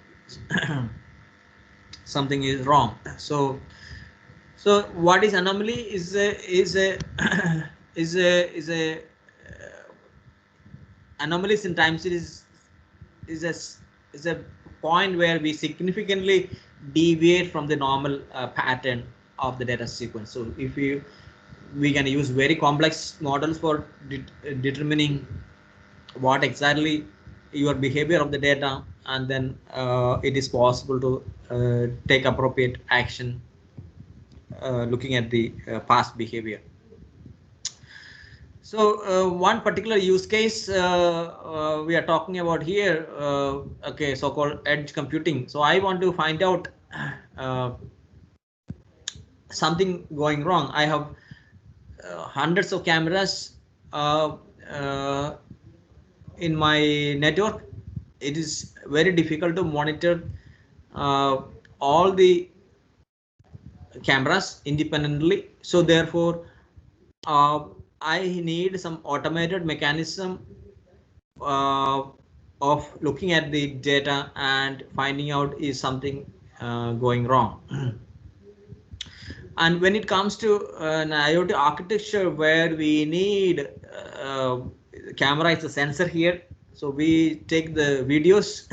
A: something is wrong. So what is anomaly is a anomalies in time series is a is a point where we significantly deviate from the normal pattern of the data sequence. So if we can use very complex models for determining what exactly your behavior of the data, and then it is possible to take appropriate action looking at the past behavior. So one particular use case we are talking about here, okay, so-called edge computing. So I want to find out uh, something going wrong. I have hundreds of cameras uh, uh, in my network. It is very difficult to monitor uh, all the cameras independently. So therefore, uh, I need some automated mechanism uh, of looking at the data and finding out is something going wrong. And when it comes to an IoT architecture where we need uh, camera is a sensor here, so we take the videos.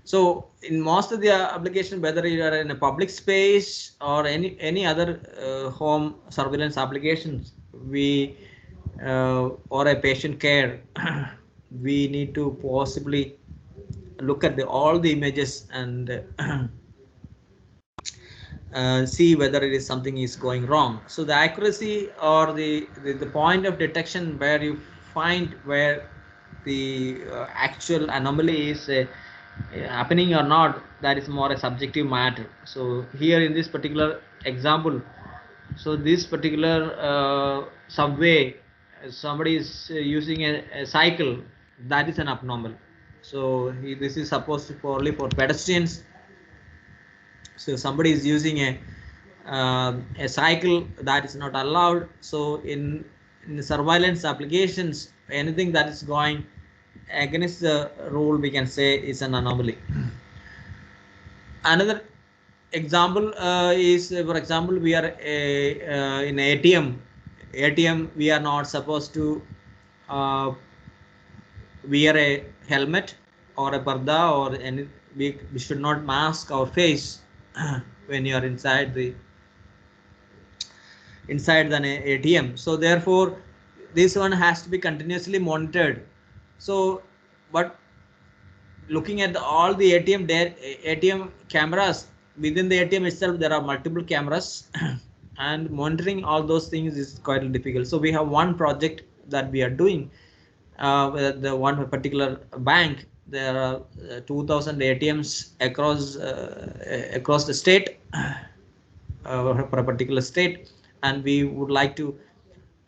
A: So in most of the application, whether you are in a public space or any other home surveillance applications, we or a patient care, we need to possibly look at all the images and see whether it is something is going wrong. So the accuracy or the point of detection where you find where the actual anomaly is happening or not, that is more a subjective matter. So here in this particular example, so this particular subway, somebody is using a cycle, that is an abnormal. So this is supposed to be only for pedestrians. So somebody is using a cycle, that is not allowed. So in the surveillance applications, anything that is going against the rule, we can say is an anomaly. Another example is, for example, we are in ATM. We are not supposed to uh, wear a helmet or a parda or any. We should not mask our face when you are inside the ATM. So therefore, this one has to be continuously monitored. So, but looking at all the ATM cameras. Within the ATM itself, there are multiple cameras, and monitoring all those things is quite difficult. So we have one project that we are doing with the one particular bank. There are 2,000 ATMs across the state, for a particular state, and we would like to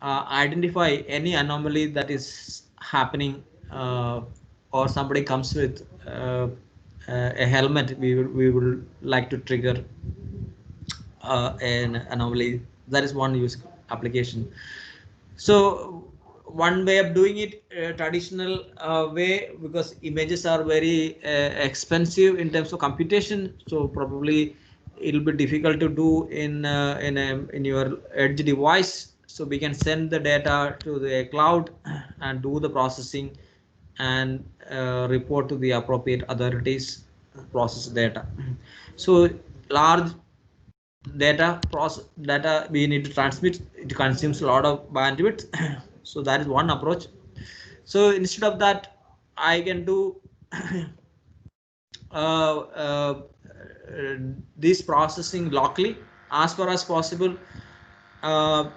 A: identify any anomaly that is happening, or somebody comes with a helmet. We would like to trigger an anomaly. That is one use application. So one way of doing it, traditional way, because images are very expensive in terms of computation, so probably it'll be difficult to do in your edge device. So we can send the data to the cloud and do the processing, and report to the appropriate authorities, process data. So large data we need to transmit, it consumes a lot of bandwidth. So that is one approach. So instead of that, I can do uh, uh, this processing locally as far as possible. uh,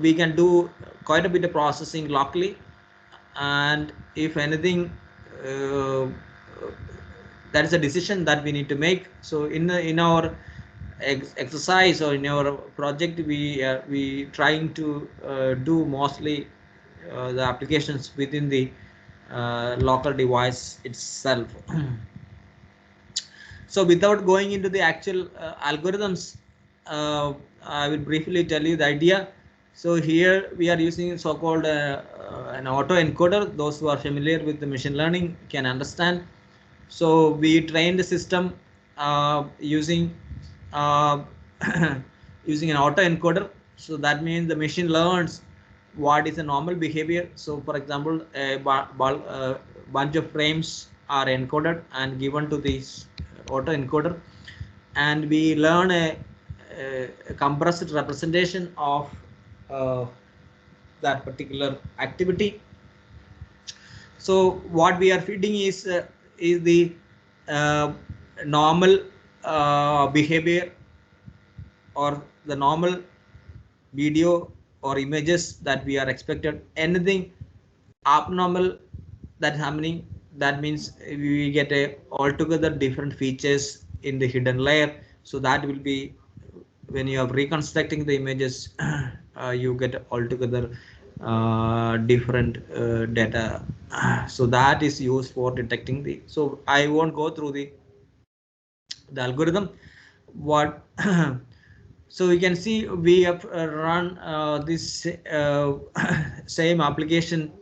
A: we can do quite a bit of processing locally, and if anything, uh, that is a decision that we need to make. So in our exercise or in our project, we trying to do mostly the applications within the local device itself. So without going into the actual algorithms, I will briefly tell you the idea. So here we are using so-called an auto encoder. Those who are familiar with the machine learning can understand. So we train the system using uh, using an auto encoder. So that means the machine learns what is a normal behavior. So for example, a bunch of frames are encoded and given to this auto encoder, and we learn a compressed representation of uh, that particular activity. So what we are feeding is the uh, normal behavior, or the normal video or images that we are expected. Anything abnormal that's happening, that means we get a altogether different features in the hidden layer. So that will be when you are reconstructing the images, you get altogether different data. So that is used for detecting the. So I won't go through the algorithm. What so you can see we have run this same application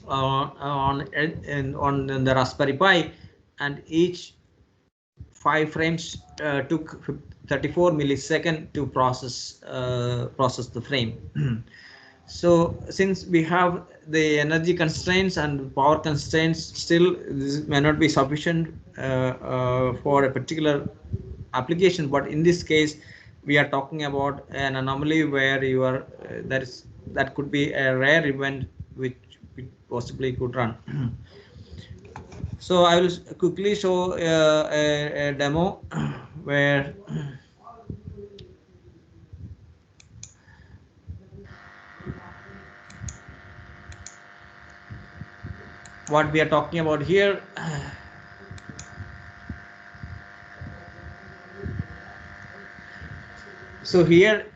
A: on the Raspberry Pi, and each 5 frames took 34 milliseconds to process the frame. So since we have the energy constraints and power constraints, still this may not be sufficient for a particular application. But in this case, we are talking about an anomaly where you are that could be a rare event which possibly could run. So I will quickly show a demo where what we are talking about here. So here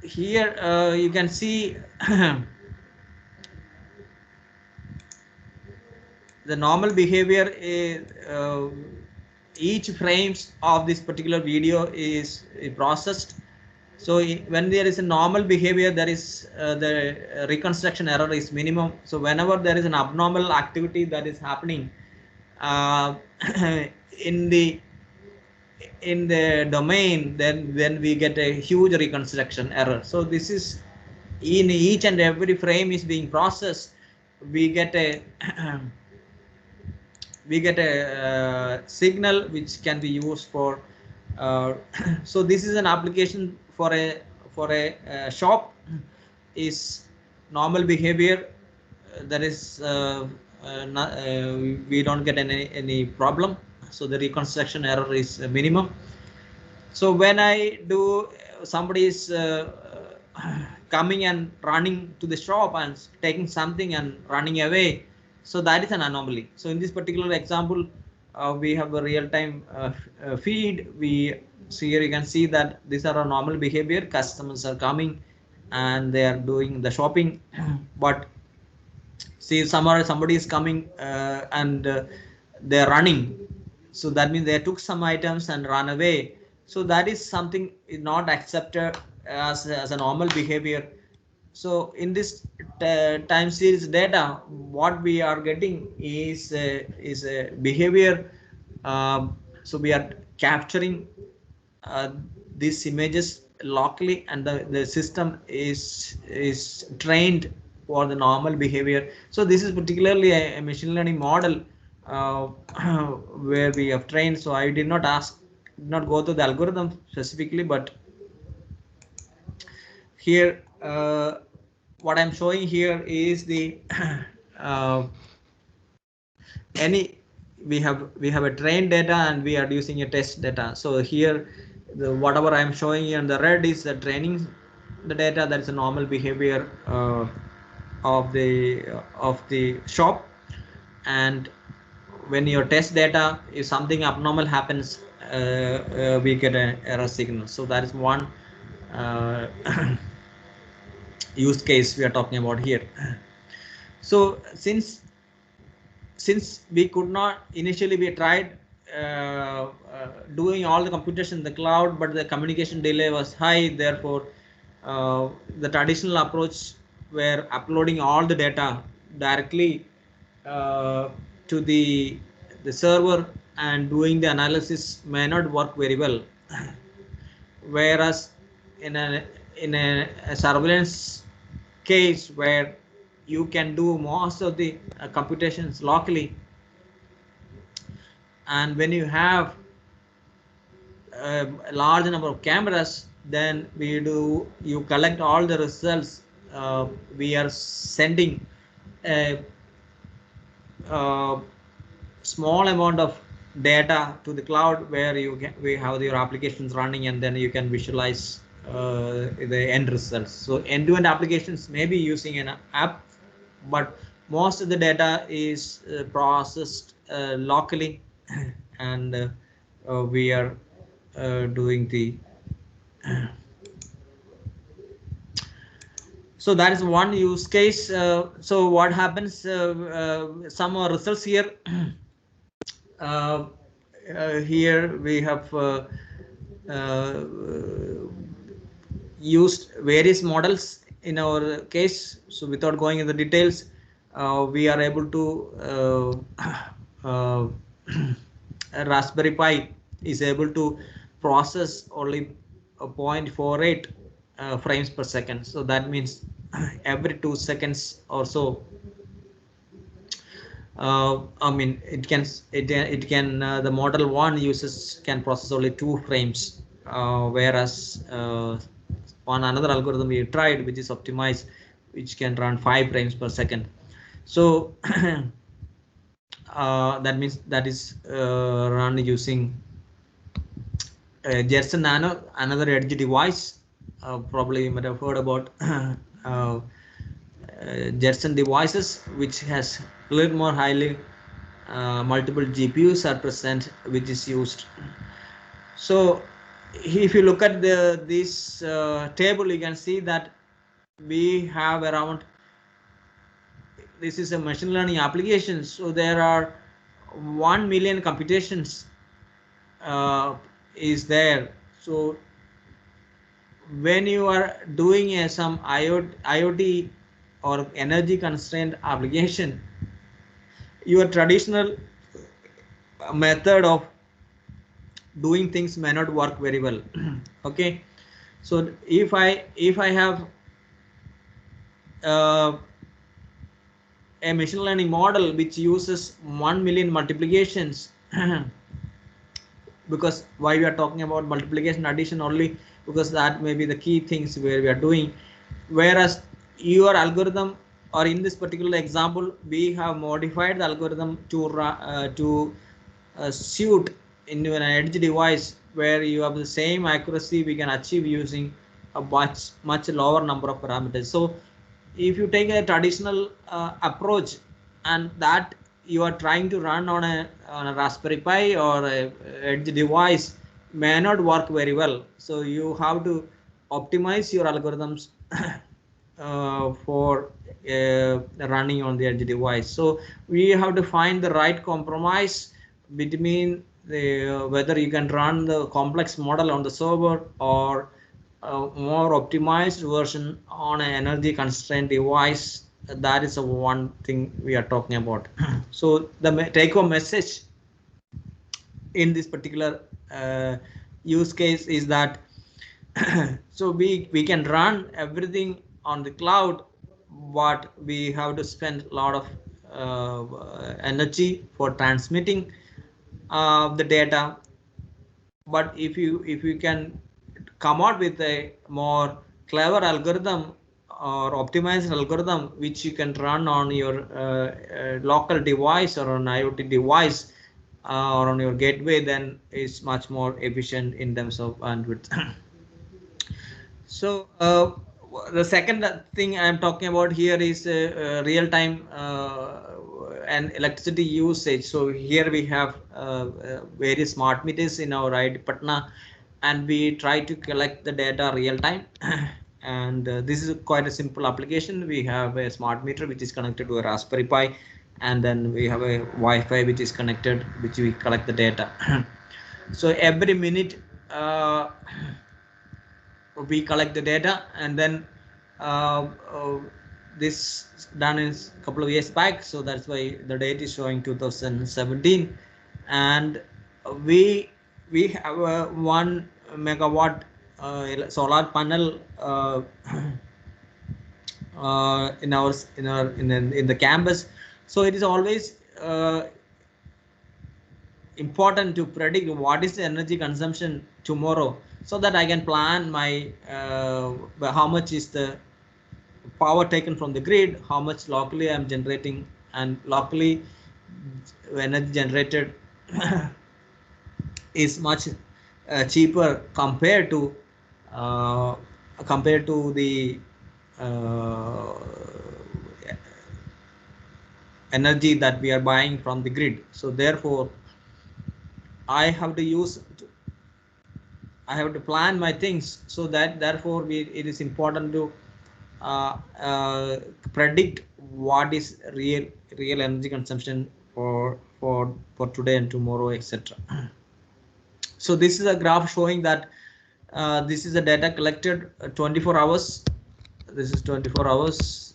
A: you can see the normal behavior is each frames of this particular video is processed. So when there is a normal behavior, there is the reconstruction error is minimum. So whenever there is an abnormal activity that is happening uh, in the domain, then we get a huge reconstruction error. So this is in each and every frame is being processed, we get a we get a signal which can be used for so this is an application for a shop. Is normal behavior there is we don't get any problem. So the reconstruction error is minimum. So when I do, somebody is coming and running to the shop and taking something and running away, so that is an anomaly. So in this particular example, we have a real-time feed. We see here, you can see that these are a normal behavior. Customers are coming and they are doing the shopping, but see somebody is coming and they're running, so that means they took some items and run away. So that is something is not accepted as a normal behavior. So in this time series data, what we are getting is a behavior. So we are capturing uh, these images locally, and the system is trained for the normal behavior. So this is particularly a machine learning model uh, where we have trained. So I did not go to the algorithm specifically, but here what I'm showing here is the uh, any we have a trained data and we are using a test data. So here whatever I'm showing you in the red is the training the data, that is a normal behavior of the shop. And when your test data, if something abnormal happens, we get an error signal. So that is one uh, use case we are talking about here. So since we could not initially, we tried doing all the computation in the cloud, but the communication delay was high. Therefore the traditional approach where uploading all the data directly uh, to the server and doing the analysis may not work very well. Whereas in a surveillance case where you can do most of the computations locally, and when you have a large number of cameras, then you collect all the results. We are sending a, a small amount of data to the cloud where we have your applications running, and then you can visualize the end results. So end-to-end applications may be using an app, but most of the data is processed locally, and we are doing the so that is one use case. So what happens, some results here. uh, Here we have uh, used various models in our case. So without going into the details, we are able to Raspberry Pi is able to process only 0.48 frames per second. So that means every 2 seconds or so, I mean, it can the model one uses can process only 2 frames, whereas on another algorithm we tried, which is optimized, which can run 5 frames per second. So that means that is run using Jetson Nano, another edge device. Probably you might have heard about Jetson devices, which has a little more highly multiple GPUs are present, which is used. So if you look at this table, you can see that we have around, this is a machine learning application, so there are 1 million computations is there. So when you are doing some IoT or energy constrained application, your traditional method of doing things may not work very well. Okay, so if I have uh, a machine learning model which uses 1 million multiplications, because why we are talking about multiplication addition only, because that may be the key things where we are doing, whereas your algorithm or in this particular example, we have modified the algorithm to suit into an edge device where you have the same accuracy we can achieve using a much lower number of parameters. So if you take a traditional approach, and that you are trying to run on a Raspberry Pi or a edge device, may not work very well. So you have to optimize your algorithms for running on the edge device. So we have to find the right compromise between the whether you can run the complex model on the server or more optimized version on an energy constrained device. That is one thing we are talking about. So the take home message in this particular use case is that so we can run everything on the cloud, but we have to spend a lot of energy for transmitting the data. But if you can come out with a more clever algorithm or optimized algorithm which you can run on your local device or an IoT device or on your gateway, then it's much more efficient in terms of bandwidth. So the second thing I'm talking about here is real-time and electricity usage. So here we have various smart meters in our ID Patna, and we try to collect the data real time. And this is quite a simple application. We have a smart meter which is connected to a Raspberry Pi, and then we have a Wi-Fi which is connected, which we collect the data. So every minute we collect the data, and then this done in a couple of years back, so that's why the date is showing 2017. And we have a 1 megawatt solar panel in the campus. So it is always important to predict what is the energy consumption tomorrow, so that I can plan my how much is the power taken from the grid, how much locally I'm generating, and locally energy generated is much cheaper compared to the uh, energy that we are buying from the grid. So therefore I have to plan my things, so that therefore it is important to predict what is real energy consumption for today and tomorrow, etc. So this is a graph showing that this is the data collected 24 hours. This is 24 hours.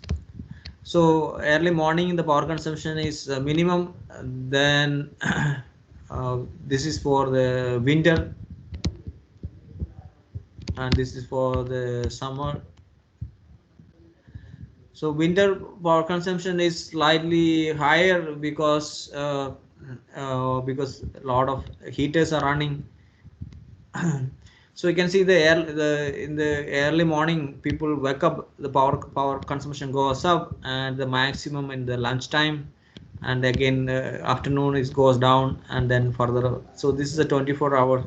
A: So early morning the power consumption is minimum. Then this is for the winter, and this is for the summer. So winter power consumption is slightly higher because a lot of heaters are running. So you can see in the early morning people wake up, the power consumption goes up, and the maximum in the lunchtime, and again afternoon it goes down, and then further. So this is a 24-hour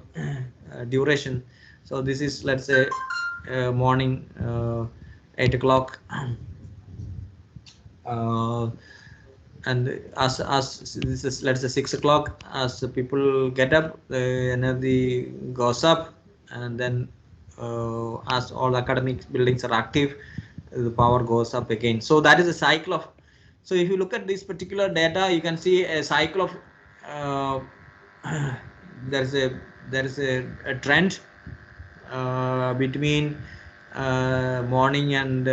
A: duration. So this is, let's say, morning 8 o'clock. And as this is, let's say, 6 o'clock, as the people get up, the energy goes up, and then as all academic buildings are active, the power goes up again. So that is a cycle of. So if you look at this particular data, you can see a cycle of there is a trend between morning and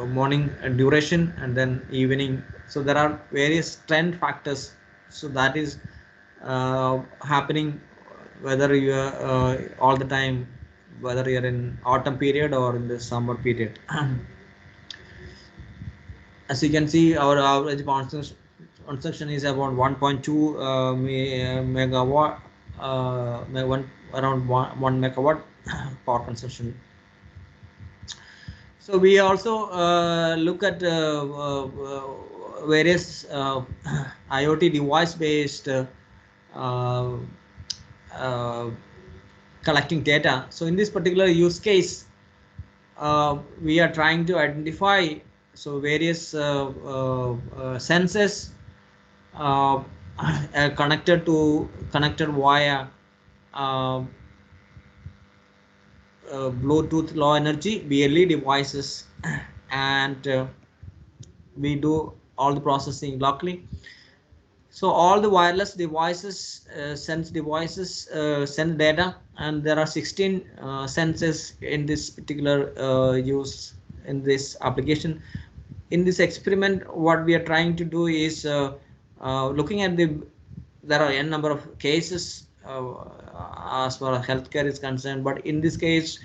A: morning duration, and then evening. So there are various trend factors. So that is happening whether you are all the time, whether you're in autumn period or in the summer period. As you can see, our average consumption is about 1.2 megawatt, around 1 megawatt power consumption. So we also look at various IoT device-based uh, uh, collecting data. So in this particular use case, we are trying to identify so various sensors uh, connected via uh, Bluetooth Low Energy BLE devices, and we do all the processing locally. So all the wireless devices, sense devices send data, and there are 16 sensors in this particular use in this application. In this experiment, what we are trying to do is looking at there are n number of cases as far as healthcare is concerned, but in this case,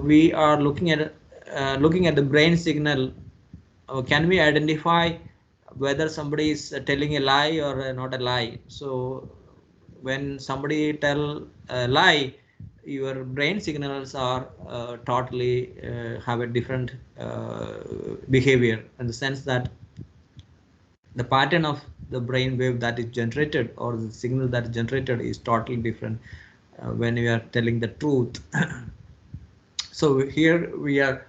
A: we are looking at the brain signal. Can we identify whether somebody is telling a lie or not a lie? So when somebody tell a lie, your brain signals are totally have a different behavior, in the sense that the pattern of the brain wave that is generated, or the signal that is generated, is totally different when we are telling the truth. So here we are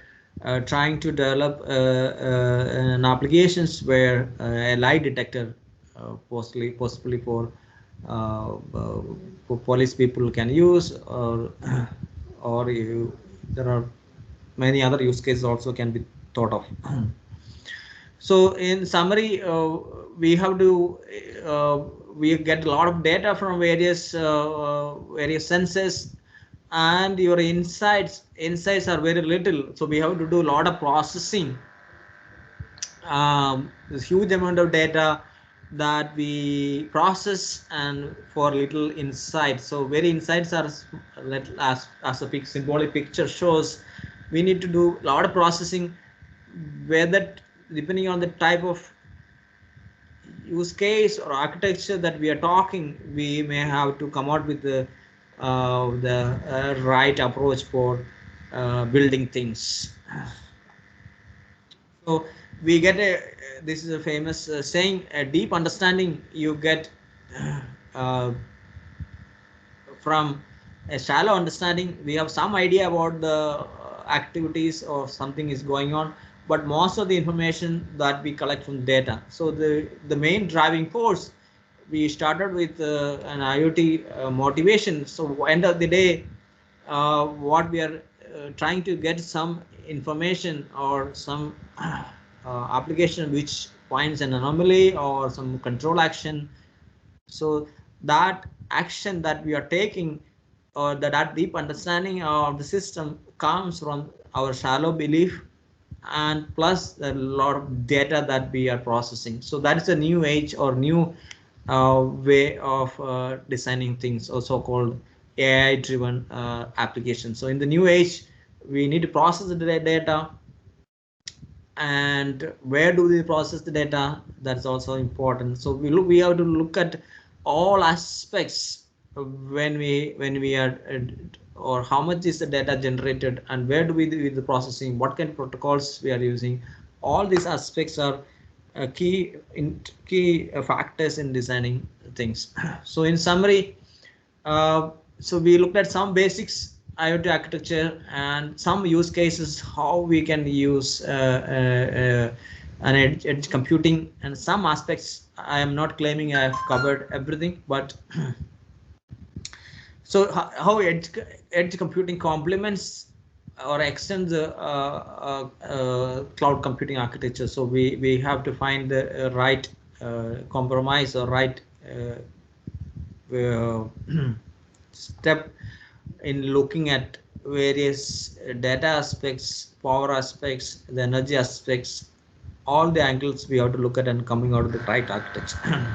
A: trying to develop an applications where a lie detector, possibly uh, uh, for police people can use, or there are many other use cases also can be thought of. So in summary, we have to we get a lot of data from various sensors, and your insights are very little, so we have to do a lot of processing. This huge amount of data that we process, and for little insight. So very insights are, as a symbolic picture shows, we need to do a lot of processing, where that, depending on the type of use case or architecture that we are talking, we may have to come out with the right approach for building things. So we get this is a famous saying, a deep understanding you get uh, from a shallow understanding. We have some idea about the activities or something is going on, but most of the information that we collect from data. So the main driving force, we started with an IoT motivation. So end of the day, what we are trying to get some information or some application which finds an anomaly or some control action. So that action that we are taking, or that deep understanding of the system, comes from our shallow belief, and plus a lot of data that we are processing. So that is a new age or new way of designing things, also called AI driven applications. So in the new age, we need to process the data, and where do we process the data, that's also important. So we have to look at all aspects when we are or how much is the data generated, and where do we do the processing, what kind of protocols we are using. All these aspects are key factors in designing things. So in summary, uh, so we looked at some basics IoT architecture and some use cases, how we can use an edge computing, and some aspects. I am not claiming I have covered everything, but so how edge computing complements or extends the cloud computing architecture. So we have to find the right compromise or right step in looking at various data aspects, power aspects, the energy aspects, all the angles we have to look at and coming out of the right architecture.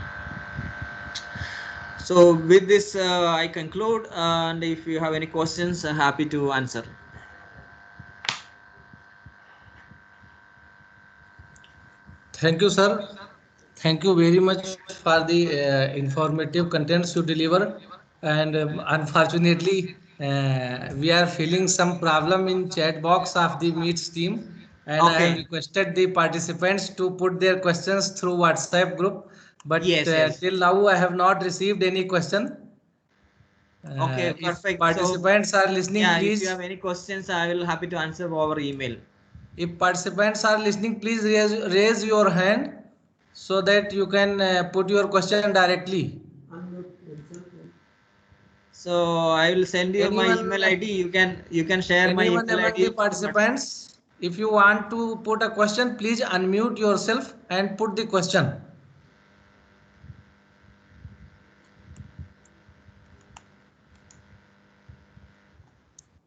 A: So with this, I conclude, and if you have any questions, I'm happy to answer.
B: Thank you, sir. Thank you very much for the informative contents you deliver. And unfortunately, we are feeling some problem in chat box of the Meets team. and I have
A: Okay.
B: requested the participants to put their questions through WhatsApp group. But
A: Yes, yes.
B: till now, I have not received any question.
A: Okay,
B: If
A: perfect. So,
B: participants are listening,
A: yeah, if you have
B: please.
A: any questions, I will happy to answer over email.
B: If participants are listening, please raise your hand so that you can put your question directly.
A: So I will send you my
B: Anyone,
A: email ID. You can share my
B: anyone
A: email
B: among the
A: ID through WhatsApp.
B: participants, if you want to put a question, please unmute yourself and put the question.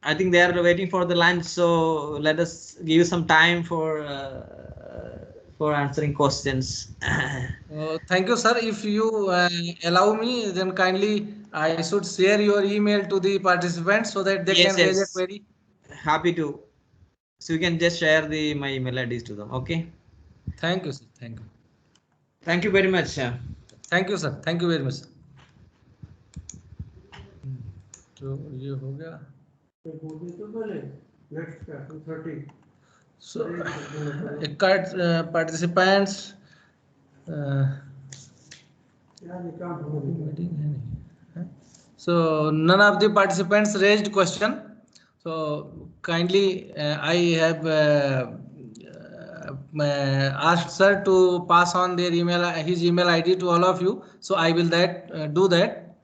A: I think they are waiting for the lunch, so let us give some time for answering questions.
B: Thank you, sir. If you allow me, then kindly I should share your email to the participants so that they can
A: Yes,
B: raise a
A: yes,
B: query.
A: happy to. So you can just share the my email IDs to them. Okay.
B: Thank you, sir. Thank you.
A: Thank you very much.
B: Thank you, sir. Thank you very much. तो ये हो गया. So, participants. So none of the participants raised question. So kindly, I have asked sir to pass on their email, his email ID to all of you. So I will do that.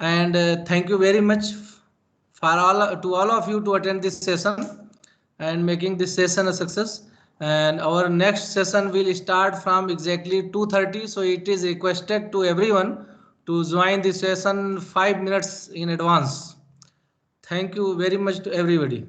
B: And thank you very much for all of you to attend this session and making this session a success. And our next session will start from exactly 2:30. So it is requested to everyone to join the session 5 minutes in advance. Thank you very much to everybody.